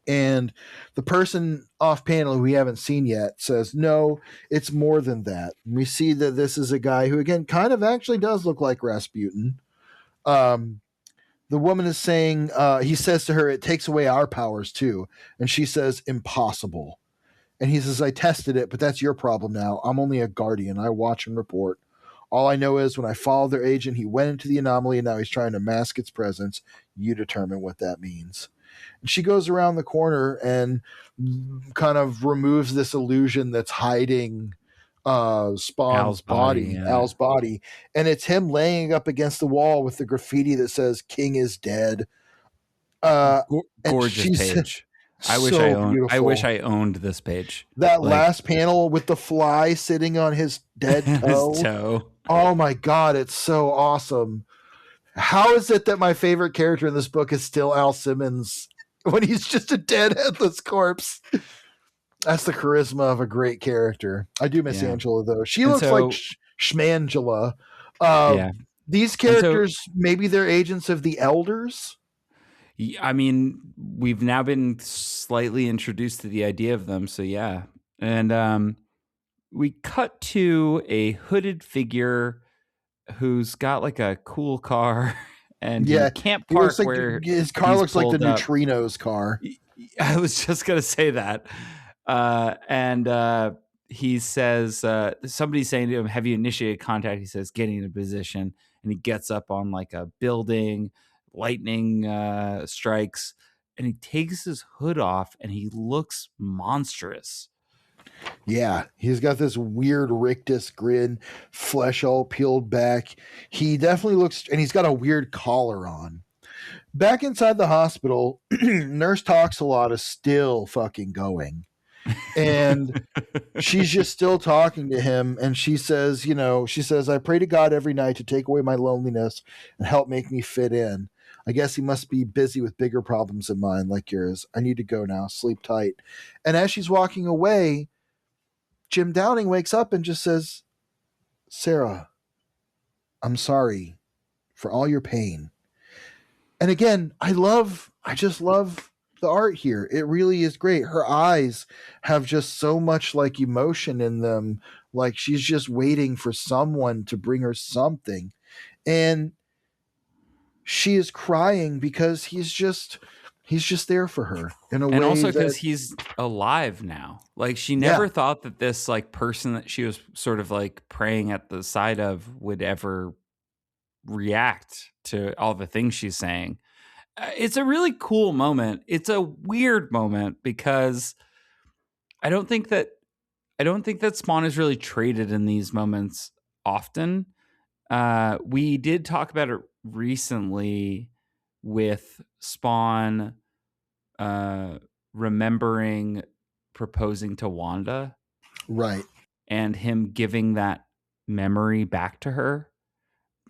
[SPEAKER 2] And the person off panel who we haven't seen yet says, no, it's more than that. And we see that this is a guy who, again, kind of actually does look like Rasputin. The woman is saying, he says to her, it takes away our powers too. And she says, impossible. And he says, I tested it, but that's your problem now. I'm only a guardian. I watch and report. All I know is when I followed their agent, he went into the anomaly and now he's trying to mask its presence. You determine what that means. And she goes around the corner and kind of removes this illusion that's hiding Spawn's
[SPEAKER 3] Al's body,
[SPEAKER 2] body,
[SPEAKER 3] yeah.
[SPEAKER 2] Al's body. And it's him laying up against the wall with the graffiti that says King is dead. And
[SPEAKER 3] Gorgeous
[SPEAKER 2] she's
[SPEAKER 3] page. I
[SPEAKER 2] beautiful.
[SPEAKER 3] wish I owned this page.
[SPEAKER 2] That last panel with the fly sitting on his dead toe.
[SPEAKER 3] His toe.
[SPEAKER 2] Oh my God, it's so awesome. How is it that my favorite character in this book is still Al Simmons when he's just a dead headless corpse? That's the charisma of a great character. I do miss Angela, though. She looks like Schmangela. These characters, maybe they're agents of the Elders.
[SPEAKER 3] I mean, we've now been slightly introduced to the idea of them. So, yeah. And we cut to a hooded figure who's got like a cool car. And he can't park where
[SPEAKER 2] his car looks like the Neutrinos car.
[SPEAKER 3] I was just going to say that. And he says, somebody's saying to him, have you initiated contact? He says, getting in a position. And he gets up on like a building, lightning strikes, and he takes his hood off and he looks monstrous.
[SPEAKER 2] Yeah, he's got this weird rictus grin, flesh all peeled back. He definitely looks, and he's got a weird collar on. Back inside the hospital, Nurse Talks a Lot is still fucking going. And she's just still talking to him. And she says, I pray to God every night to take away my loneliness and help make me fit in. I guess he must be busy with bigger problems than mine, like yours. I need to go now. Sleep tight. And as she's walking away, Jim Downing wakes up and just says, Sarah, I'm sorry for all your pain. And again, I just love the art here. It really is great. Her eyes have just so much like emotion in them. Like she's just waiting for someone to bring her something. And she is crying because he's just there for her in a way.
[SPEAKER 3] And also because he's alive now. Like she never thought that this like person that she was sort of like praying at the side of would ever react to all the things she's saying. It's a really cool moment. It's a weird moment because I don't think that Spawn is really traded in these moments often. We did talk about it recently with Spawn remembering proposing to Wanda.
[SPEAKER 2] Right.
[SPEAKER 3] And him giving that memory back to her.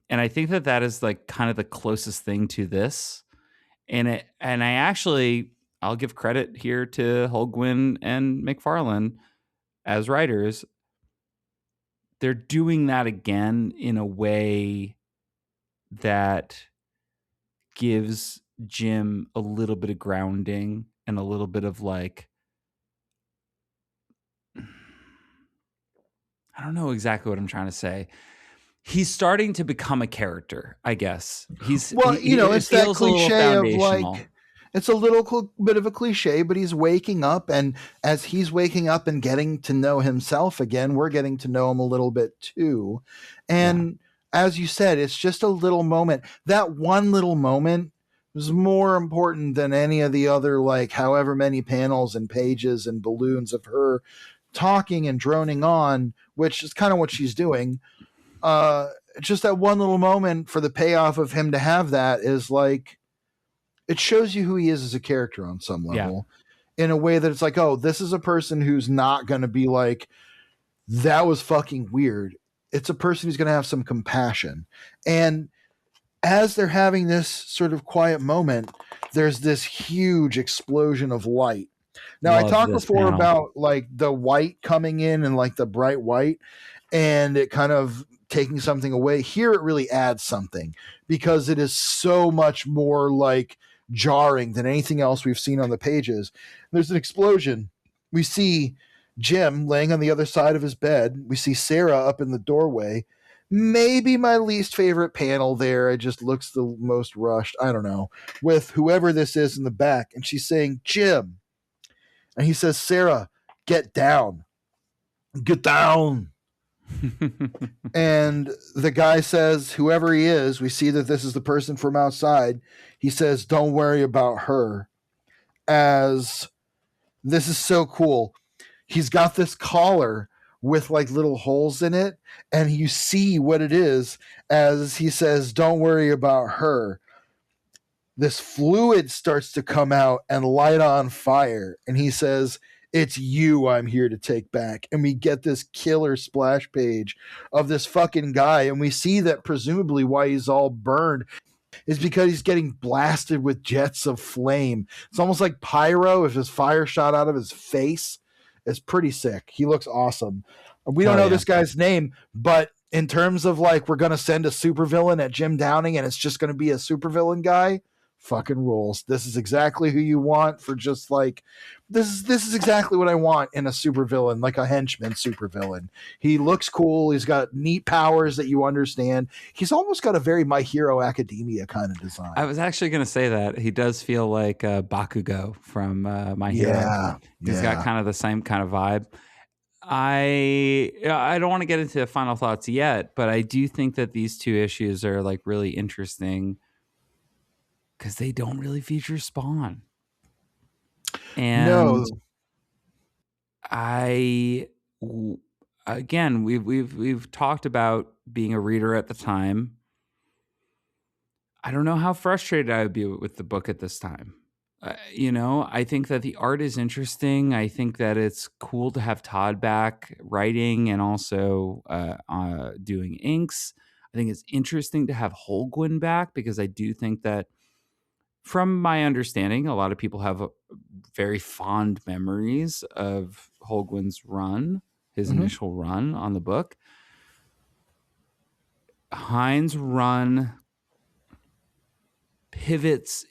[SPEAKER 3] And I think that is like kind of the closest thing to this. And I'll give credit here to Holguin and McFarlane as writers. They're doing that again in a way that gives Jim a little bit of grounding and a little bit of like, I don't know exactly what I'm trying to say. He's starting to become a character, I guess. It's that cliche of like, it's a little bit of a cliche, but he's waking up, and as he's waking up and getting to know himself again, we're getting to know him a little bit too. And as you said, it's just a little moment. That one little moment was more important than any of the other, like however many panels and pages and balloons of her talking and droning on, which is kind of what she's doing. Just that one little moment for the payoff of him to have that is like, it shows you who he is as a character on some level in a way that it's like, oh, this is a person who's not going to be like, that was fucking weird. It's a person who's going to have some compassion. And as they're having this sort of quiet moment, there's this huge explosion of light. Now, I talked before about like the white coming in and like the bright white and it kind of taking something away. Here it really adds something because it is so much more like jarring than anything else we've seen on the pages. There's an explosion. We see Jim laying on the other side of his bed. We see Sarah up in the doorway. Maybe my least favorite panel there. It just looks the most rushed. I don't know. With whoever this is in the back. And she's saying, Jim. And he says, Sarah, get down. Get down. And the guy says, whoever he is, we see that this is the person from outside. He says, don't worry about her.
[SPEAKER 2] as this is so cool. He's got this collar with like little holes in it, and you see what it is as he says, "Don't worry about her." This fluid starts to come out and light on fire, and he says, "It's you I'm here to take back." And we get this killer splash page of this fucking guy, and we see that presumably why he's all burned is because he's getting blasted with jets of flame. It's almost like pyro if his fire shot out of his face. It's pretty sick. He looks awesome. We don't know this guy's name, but in terms of like we're going to send a supervillain at Jim Downing and it's just going to be a supervillain guy, fucking rules. This is exactly who you want for just like this is exactly what I want in a supervillain, like a henchman supervillain. He looks cool, he's got neat powers that you understand. He's almost got a very My Hero Academia kind of design.
[SPEAKER 3] I was actually going to say that. He does feel like Bakugo from My Hero.
[SPEAKER 2] Yeah.
[SPEAKER 3] He's got kind of the same kind of vibe. I don't want to get into final thoughts yet, but I do think that these two issues are like really interesting because they don't really feature Spawn. And again, we've talked about being a reader at the time. I don't know how frustrated I would be with the book at this time. I think that the art is interesting. I think that it's cool to have Todd back writing and also doing inks. I think it's interesting to have Holguin back because I do think that, from my understanding, a lot of people have very fond memories of Holguin's run, his initial run on the book. Hines' run pivots,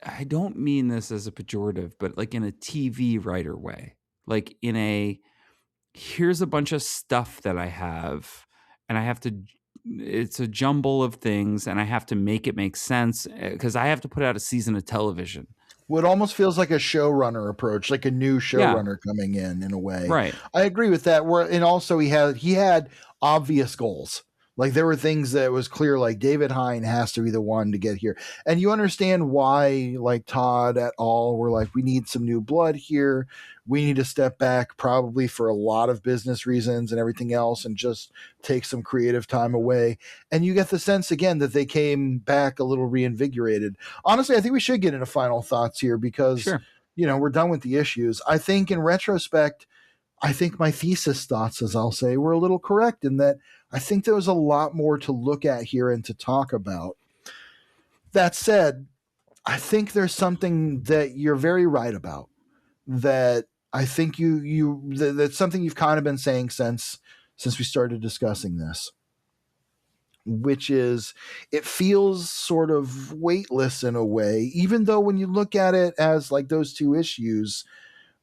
[SPEAKER 3] I don't mean this as a pejorative, but like in a TV writer way, like in a, here's a bunch of stuff that I have and I have to, it's a jumble of things and I have to make it make sense because I have to put out a season of television.
[SPEAKER 2] What almost feels like a showrunner approach, like a new showrunner coming in a way.
[SPEAKER 3] Right.
[SPEAKER 2] I agree with that. And also he had obvious goals. Like there were things that was clear, like David Hine has to be the one to get here. And you understand why, like Todd et al. Were like, we need some new blood here. We need to step back probably for a lot of business reasons and everything else and just take some creative time away. And you get the sense again that they came back a little reinvigorated. Honestly, I think we should get into final thoughts here because, we're done with the issues. I think in retrospect, I think my thesis thoughts, as I'll say, were a little correct in that I think there was a lot more to look at here and to talk about. That said, I think there's something that you're very right about that I think that's something you've kind of been saying since we started discussing this, which is it feels sort of weightless in a way, even though when you look at it as like those two issues,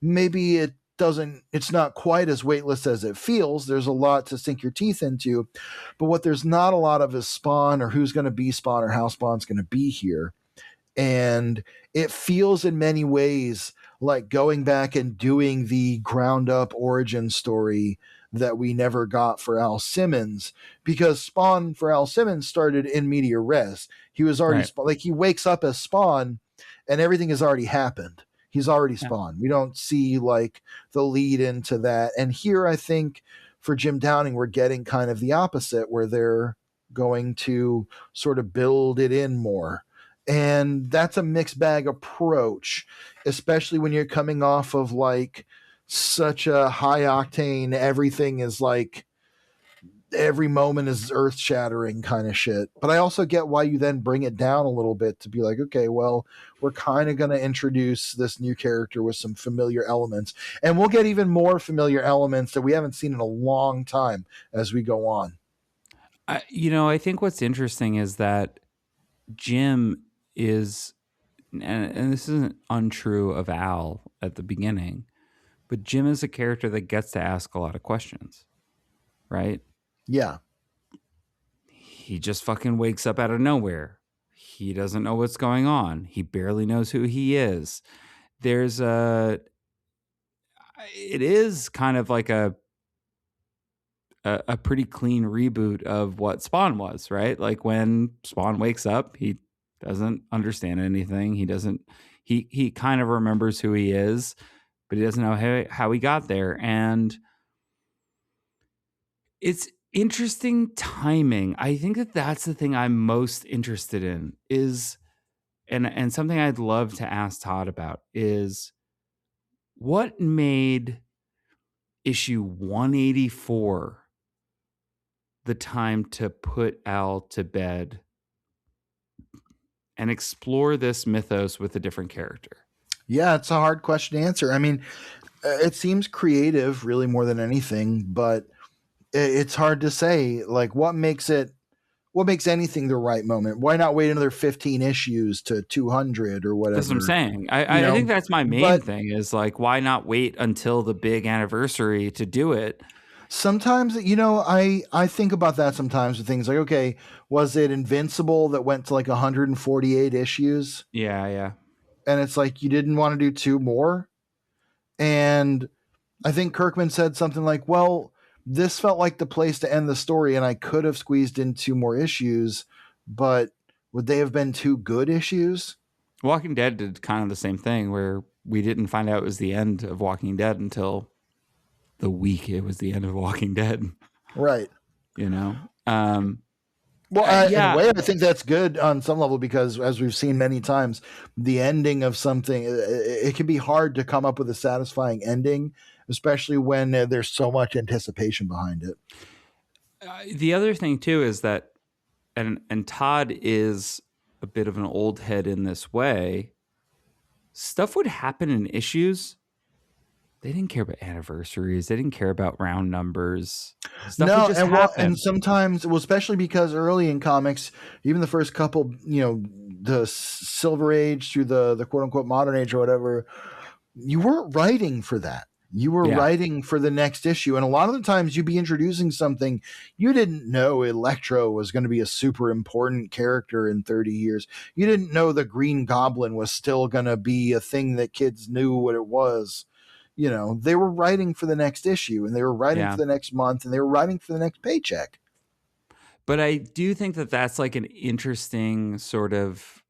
[SPEAKER 2] maybe it's not quite as weightless as it feels. There's a lot to sink your teeth into, but what there's not a lot of is Spawn or who's going to be Spawn or how Spawn's going to be here. And it feels in many ways like going back and doing the ground up origin story that we never got for Al Simmons, because Spawn for Al Simmons started in media res. He was already like he wakes up as Spawn and everything has already happened. He's already Spawn. We don't see like the lead into that. And here I think for Jim Downing, we're getting kind of the opposite where they're going to sort of build it in more. And that's a mixed bag approach, especially when you're coming off of like such a high octane, everything is like every moment is earth shattering kind of shit. But I also get why you then bring it down a little bit to be like, okay, well, we're kind of going to introduce this new character with some familiar elements, and we'll get even more familiar elements that we haven't seen in a long time as we go on.
[SPEAKER 3] I think what's interesting is that Jim is, and this isn't untrue of Al at the beginning, but Jim is a character that gets to ask a lot of questions, right?
[SPEAKER 2] Yeah.
[SPEAKER 3] He just fucking wakes up out of nowhere. He doesn't know what's going on. He barely knows who he is. It is kind of like a pretty clean reboot of what Spawn was, right? Like when Spawn wakes up, he doesn't understand anything. He kind of remembers who he is, but he doesn't know how he got there. And it's interesting timing. I think that that's the thing I'm most interested in is, and something I'd love to ask Todd about is what made issue 184 the time to put Al to bed and explore this mythos with a different character?
[SPEAKER 2] Yeah, it's a hard question to answer. I mean, it seems creative really more than anything, but it's hard to say like what makes anything the right moment. Why not wait another 15 issues to 200 or whatever?
[SPEAKER 3] That's what I'm saying. I think that's my main thing is like, why not wait until the big anniversary to do it?
[SPEAKER 2] Sometimes, I think about that sometimes with things like, okay, was it Invincible that went to like 148 issues?
[SPEAKER 3] Yeah.
[SPEAKER 2] And it's like, you didn't want to do 2 more. And I think Kirkman said something like, well, this felt like the place to end the story, and I could have squeezed in 2 more issues, but would they have been 2 good issues?
[SPEAKER 3] Walking Dead did kind of the same thing where we didn't find out it was the end of Walking Dead until the week it was the end of Walking Dead.
[SPEAKER 2] Right.
[SPEAKER 3] You know?
[SPEAKER 2] Well, in a way, I think that's good on some level because, as we've seen many times, the ending of something, it can be hard to come up with a satisfying ending, especially when there's so much anticipation behind it.
[SPEAKER 3] The other thing, too, is that, and Todd is a bit of an old head in this way, stuff would happen in issues. They didn't care about anniversaries. They didn't care about round numbers. Stuff would just happen.
[SPEAKER 2] And sometimes, especially because early in comics, even the first couple, the Silver Age through the quote unquote modern age or whatever, you weren't writing for that. You were writing for the next issue. And a lot of the times you'd be introducing something you didn't know Electro was going to be a super important character in 30 years. You didn't know the Green Goblin was still going to be a thing that kids knew what it was. They were writing for the next issue, and they were writing for the next month, and they were writing for the next paycheck.
[SPEAKER 3] But I do think that that's like an interesting sort of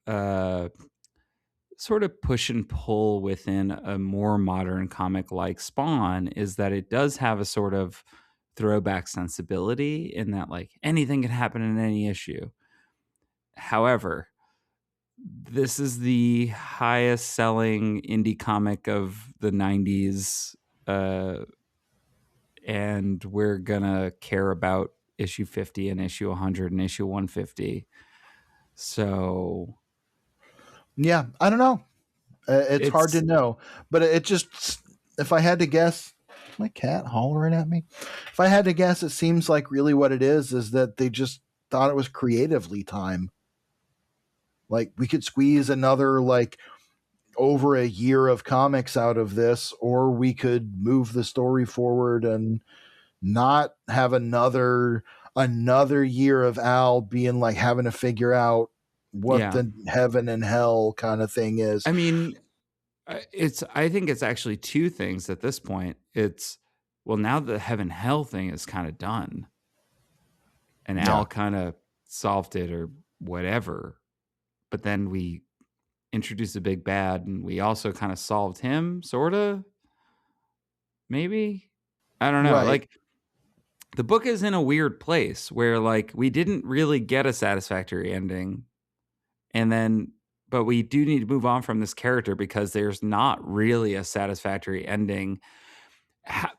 [SPEAKER 3] push and pull within a more modern comic like Spawn, is that it does have a sort of throwback sensibility in that like anything can happen in any issue. However, this is the highest selling indie comic of the 90s, and we're gonna care about issue 50 and issue 100 and issue 150. So
[SPEAKER 2] yeah, I don't know. It's hard to know, but it just, if I had to guess, my cat hollering at me. If I had to guess, it seems like really what it is that they just thought it was creatively time. Like we could squeeze another like over a year of comics out of this, or we could move the story forward and not have another year of Al being like having to figure out what the heaven and hell kind of thing is.
[SPEAKER 3] I mean, I think it's actually 2 things at this point. It's, well, now the heaven hell thing is kind of done, and Al kind of solved it or whatever. But then we introduced a big bad, and we also kind of solved him, sort of. Maybe, I don't know.
[SPEAKER 2] Right.
[SPEAKER 3] Like the book is in a weird place where like we didn't really get a satisfactory ending, and then. But we do need to move on from this character because there's not really a satisfactory ending.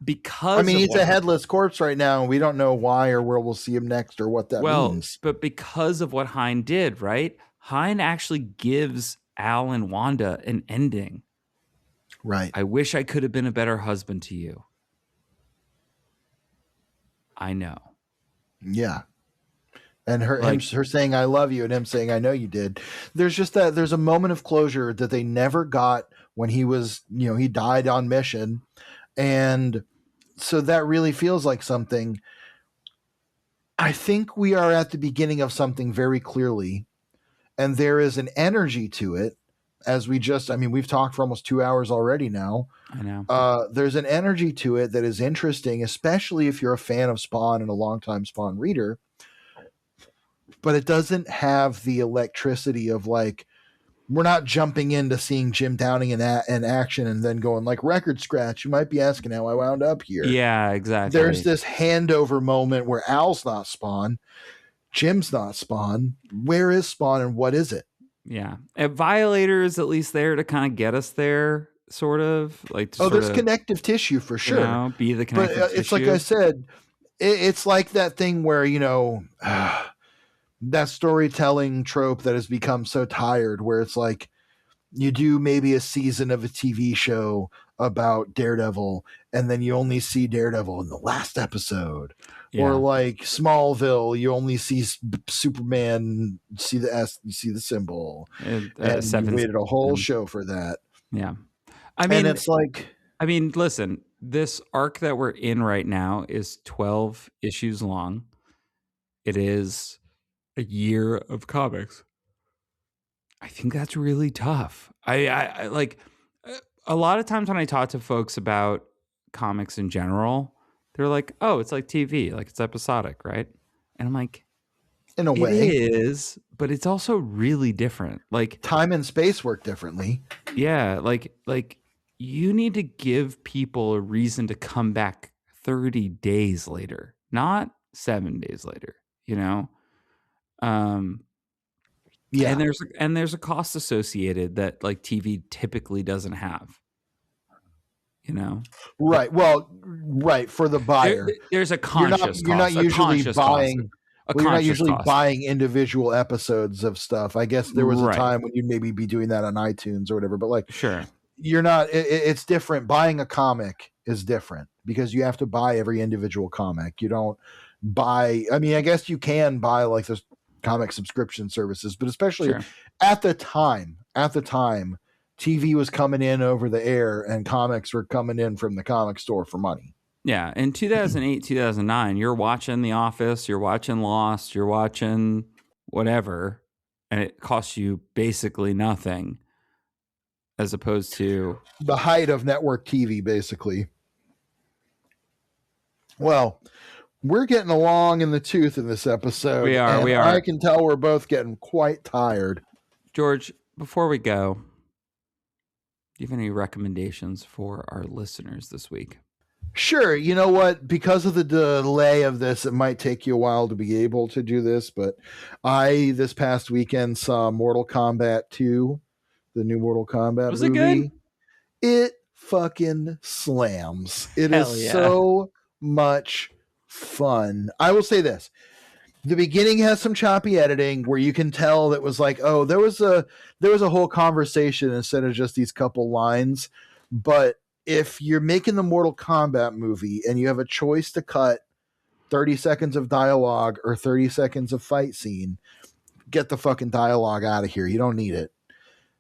[SPEAKER 3] Because
[SPEAKER 2] he's a headless corpse right now, and we don't know why or where we'll see him next or what that means.
[SPEAKER 3] But because of what Hein did, right? Hein actually gives Al and Wanda an ending.
[SPEAKER 2] Right.
[SPEAKER 3] I wish I could have been a better husband to you. I know.
[SPEAKER 2] Yeah. And her saying, I love you, and him saying, I know you did. There's a moment of closure that they never got when he was, he died on mission. And so that really feels like something. I think we are at the beginning of something very clearly, and there is an energy to it. As we've talked for almost 2 hours already now.
[SPEAKER 3] I know.
[SPEAKER 2] There's an energy to it that is interesting, especially if you're a fan of Spawn and a longtime Spawn reader. but it doesn't have the electricity of like, we're not jumping into seeing Jim Downing in action and then going like record scratch. You might be asking how I wound up here.
[SPEAKER 3] Yeah, exactly.
[SPEAKER 2] There's this handover moment where Al's not Spawn, Jim's not Spawn. Where is Spawn and what is it?
[SPEAKER 3] Yeah. Violator is at least there to kind of get us there, sort of. Like, to
[SPEAKER 2] there's connective tissue for sure.
[SPEAKER 3] You know, be the connective tissue.
[SPEAKER 2] It's like I said, it's like that thing where, you know, that storytelling trope that has become so tired, where it's like you do maybe a season of a TV show about Daredevil and then you only see Daredevil in the last episode. Yeah. Or like Smallville, you only see Superman, see the S, you see the symbol, and you waited a whole show for that.
[SPEAKER 3] Yeah, I mean,
[SPEAKER 2] and it's like,
[SPEAKER 3] I mean, listen, this arc that we're in right now is 12 issues long. It is a year of comics. I think that's really tough. I like a lot of times when I talk to folks about comics in general, they're like, "Oh, it's like TV, like it's episodic, right?" And I'm like,
[SPEAKER 2] in a way,
[SPEAKER 3] it is, but it's also really different. Like
[SPEAKER 2] time and space work differently.
[SPEAKER 3] Yeah, like you need to give people a reason to come back 30 days later, not 7 days later, you know? Yeah. And there's a cost associated that like TV typically doesn't have. You know?
[SPEAKER 2] Right. Well, right, for the buyer.
[SPEAKER 3] There's a conscious cost.
[SPEAKER 2] You're not usually buying
[SPEAKER 3] you're
[SPEAKER 2] not usually buying individual episodes of stuff. I guess there was a time when you'd maybe be doing that on iTunes or whatever, but like,
[SPEAKER 3] sure,
[SPEAKER 2] you're not. It's different. Buying a comic is different because you have to buy every individual comic. You don't buy. I mean, I guess you can buy like this comic subscription services, but especially at the time, TV was coming in over the air and comics were coming in from the comic store for money.
[SPEAKER 3] Yeah, in 2008, 2009, you're watching The Office, you're watching Lost, you're watching whatever, and it costs you basically nothing, as opposed to
[SPEAKER 2] the height of network TV, basically. Well, we're getting along in the tooth in this episode.
[SPEAKER 3] We are.
[SPEAKER 2] I can tell we're both getting quite tired.
[SPEAKER 3] George, before we go, do you have any recommendations for our listeners this week?
[SPEAKER 2] Sure. You know what? Because of the delay of this, it might take you a while to be able to do this, but this past weekend saw Mortal Kombat 2, the new Mortal Kombat
[SPEAKER 3] Was
[SPEAKER 2] movie.
[SPEAKER 3] Was it good?
[SPEAKER 2] It fucking slams. It is so much fun. I will say this. The beginning has some choppy editing where you can tell that was like, oh, there was a whole conversation instead of just these couple lines. But if you're making the Mortal Kombat movie and you have a choice to cut 30 seconds of dialogue or 30 seconds of fight scene, get the fucking dialogue out of here. You don't need it.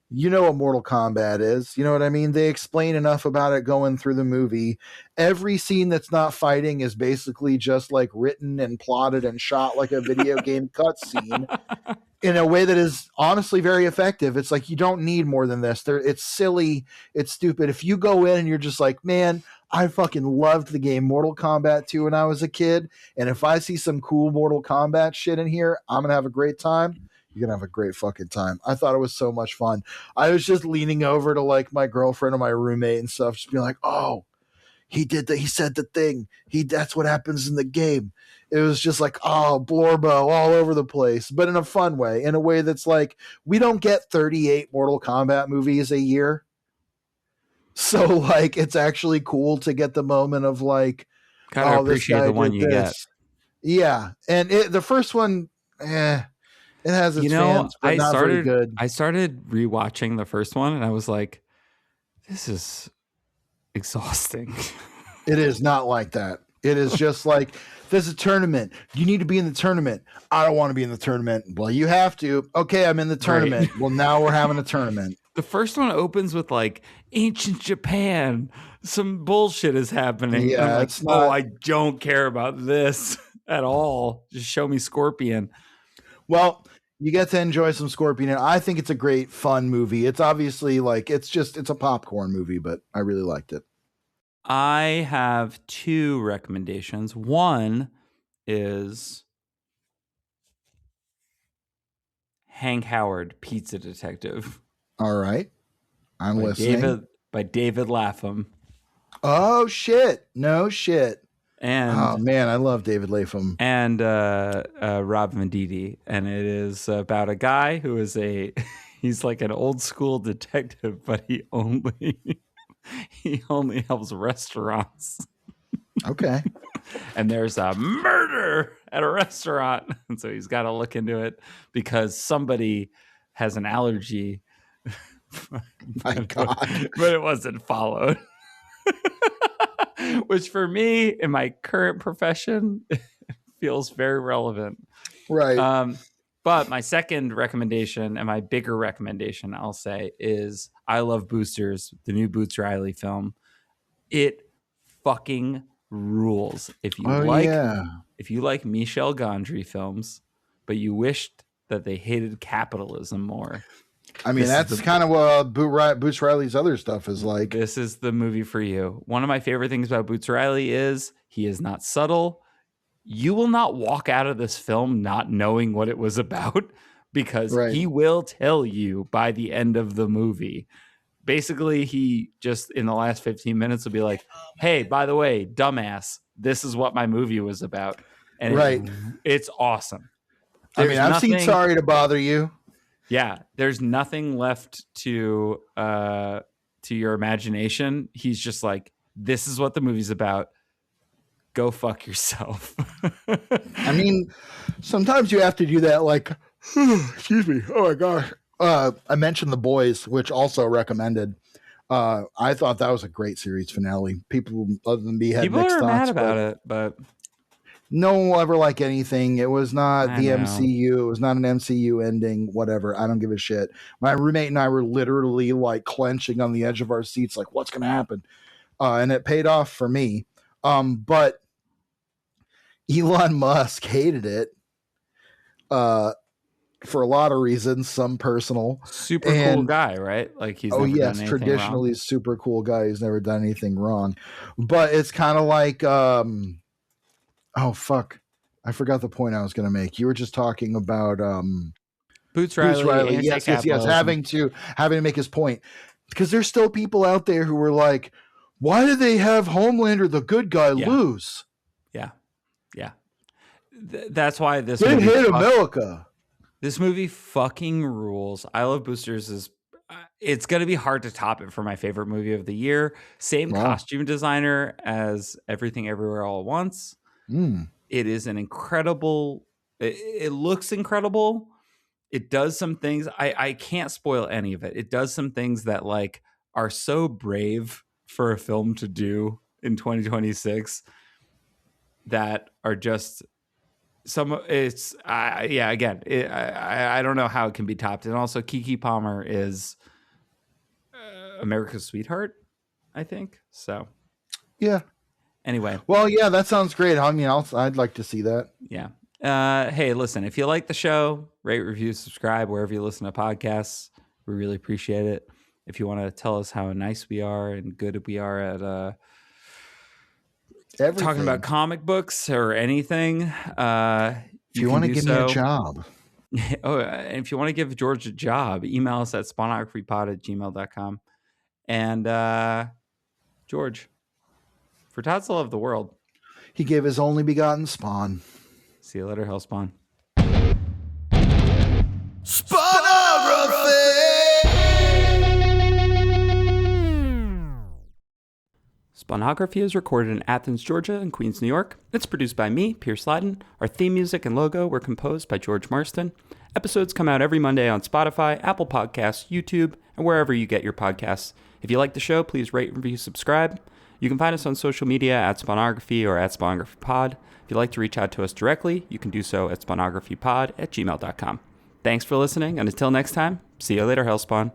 [SPEAKER 2] You know what Mortal Kombat is. You know what I mean? They explain enough about it going through the movie. Every scene that's not fighting is basically just like written and plotted and shot like a video game cutscene in a way that is honestly very effective. It's like, you don't need more than this. It's silly. It's stupid. If you go in and you're just like, man, I fucking loved the game Mortal Kombat 2 when I was a kid. And if I see some cool Mortal Kombat shit in here, I'm going to have a great time. You're going to have a great fucking time. I thought it was so much fun. I was just leaning over to like my girlfriend or my roommate and stuff, just being like, oh, he did that. He said the thing. That's what happens in the game. It was just like, oh, Blorbo all over the place, but in a fun way, in a way that's like, we don't get 38 Mortal Kombat movies a year. So like, it's actually cool to get the moment of like,
[SPEAKER 3] kind of appreciate the one you get.
[SPEAKER 2] Yeah. And the first one, it has its fans, but not very good.
[SPEAKER 3] I started rewatching the first one and I was like, this is exhausting.
[SPEAKER 2] It is not like that. It is just like, there's a tournament. You need to be in the tournament. I don't want to be in the tournament. Well, you have to. Okay, I'm in the tournament. Right. Well, now we're having a tournament.
[SPEAKER 3] The first one opens with like ancient Japan. Some bullshit is happening.
[SPEAKER 2] Yeah,
[SPEAKER 3] I'm like,
[SPEAKER 2] it's not...
[SPEAKER 3] I don't care about this at all. Just show me Scorpion.
[SPEAKER 2] Well, you get to enjoy some Scorpion, and I think it's a great, fun movie. It's obviously like, it's a popcorn movie, but I really liked it.
[SPEAKER 3] I have two recommendations. One is Hank Howard, Pizza Detective.
[SPEAKER 2] All right. I'm listening.
[SPEAKER 3] By David Lapham.
[SPEAKER 2] Oh, shit. No shit.
[SPEAKER 3] And
[SPEAKER 2] oh, man, I love David Lapham.
[SPEAKER 3] And Rob Venditti. And it is about a guy who is he's like an old school detective, but he only helps restaurants.
[SPEAKER 2] Okay.
[SPEAKER 3] And there's a murder at a restaurant. And so he's got to look into it because somebody has an allergy.
[SPEAKER 2] My God.
[SPEAKER 3] But it wasn't followed. Which for me, in my current profession, feels very relevant.
[SPEAKER 2] Right.
[SPEAKER 3] But my second recommendation and my bigger recommendation, I'll say, is I Love Boosters, the new Boots Riley film. It fucking rules. If you like Michel Gondry films, but you wished that they hated capitalism more.
[SPEAKER 2] I mean, that's kind of what Boots Riley's other stuff is like.
[SPEAKER 3] This is the movie for you. One of my favorite things about Boots Riley is he is not subtle. You will not walk out of this film not knowing what it was about because he will tell you by the end of the movie. Basically, he just in the last 15 minutes will be like, hey, by the way, dumbass, this is what my movie was about. And it's awesome.
[SPEAKER 2] I've seen Sorry to Bother You.
[SPEAKER 3] Yeah, there's nothing left to your imagination. He's just like, this is what the movie's about. Go fuck yourself.
[SPEAKER 2] I mean, sometimes you have to do that. Like, excuse me. Oh my gosh. I mentioned The Boys, which also recommended. I thought that was a great series finale. People other than me had mixed thoughts. People are mad
[SPEAKER 3] about it, but
[SPEAKER 2] no one will ever like anything. It was not MCU. It was not an MCU ending, whatever. I don't give a shit. My roommate and I were literally like clenching on the edge of our seats, like, what's going to happen? And it paid off for me. But Elon Musk hated it for a lot of reasons, some personal.
[SPEAKER 3] Super cool guy, right? Like he's never done anything
[SPEAKER 2] traditionally
[SPEAKER 3] wrong.
[SPEAKER 2] Super cool guy who's never done anything wrong. But it's kind of like oh fuck, I forgot the point I was going to make. You were just talking about
[SPEAKER 3] Boots Riley.
[SPEAKER 2] Yes, having to make his point, because there's still people out there who were like, why did they have Homelander, the good guy, lose?
[SPEAKER 3] Yeah. That's why this
[SPEAKER 2] they hate America.
[SPEAKER 3] This movie fucking rules. I Love Boosters is it's going to be hard to top it for my favorite movie of the year. Same costume designer as Everything Everywhere All at Once. It is an incredible, it looks incredible. It does some things. I can't spoil any of it. It does some things that like are so brave for a film to do in 2026 that are just I don't know how it can be topped. And also Keke Palmer is America's sweetheart, I think. So
[SPEAKER 2] yeah.
[SPEAKER 3] Anyway.
[SPEAKER 2] Well, yeah, that sounds great. I mean, I'd like to see that.
[SPEAKER 3] Yeah. Hey, listen, if you like the show, rate, review, subscribe wherever you listen to podcasts. We really appreciate it. If you want to tell us how nice we are and good we are at talking about comic books or anything, if
[SPEAKER 2] you want to give me a job.
[SPEAKER 3] And if you want to give George a job, email us at spawnographypod@gmail.com. And George, for Todd's love of the world,
[SPEAKER 2] he gave his only begotten spawn.
[SPEAKER 3] See you later, Hellspawn.
[SPEAKER 2] Spawnography!
[SPEAKER 3] Spawnography is recorded in Athens, Georgia, and Queens, New York. It's produced by me, Pierce Lyden. Our theme music and logo were composed by George Marston. Episodes come out every Monday on Spotify, Apple Podcasts, YouTube, and wherever you get your podcasts. If you like the show, please rate, review, subscribe. You can find us on social media at Spawnography or at SpawnographyPod. If you'd like to reach out to us directly, you can do so at spawnographypod@gmail.com. Thanks for listening, and until next time, see you later, Hellspawn.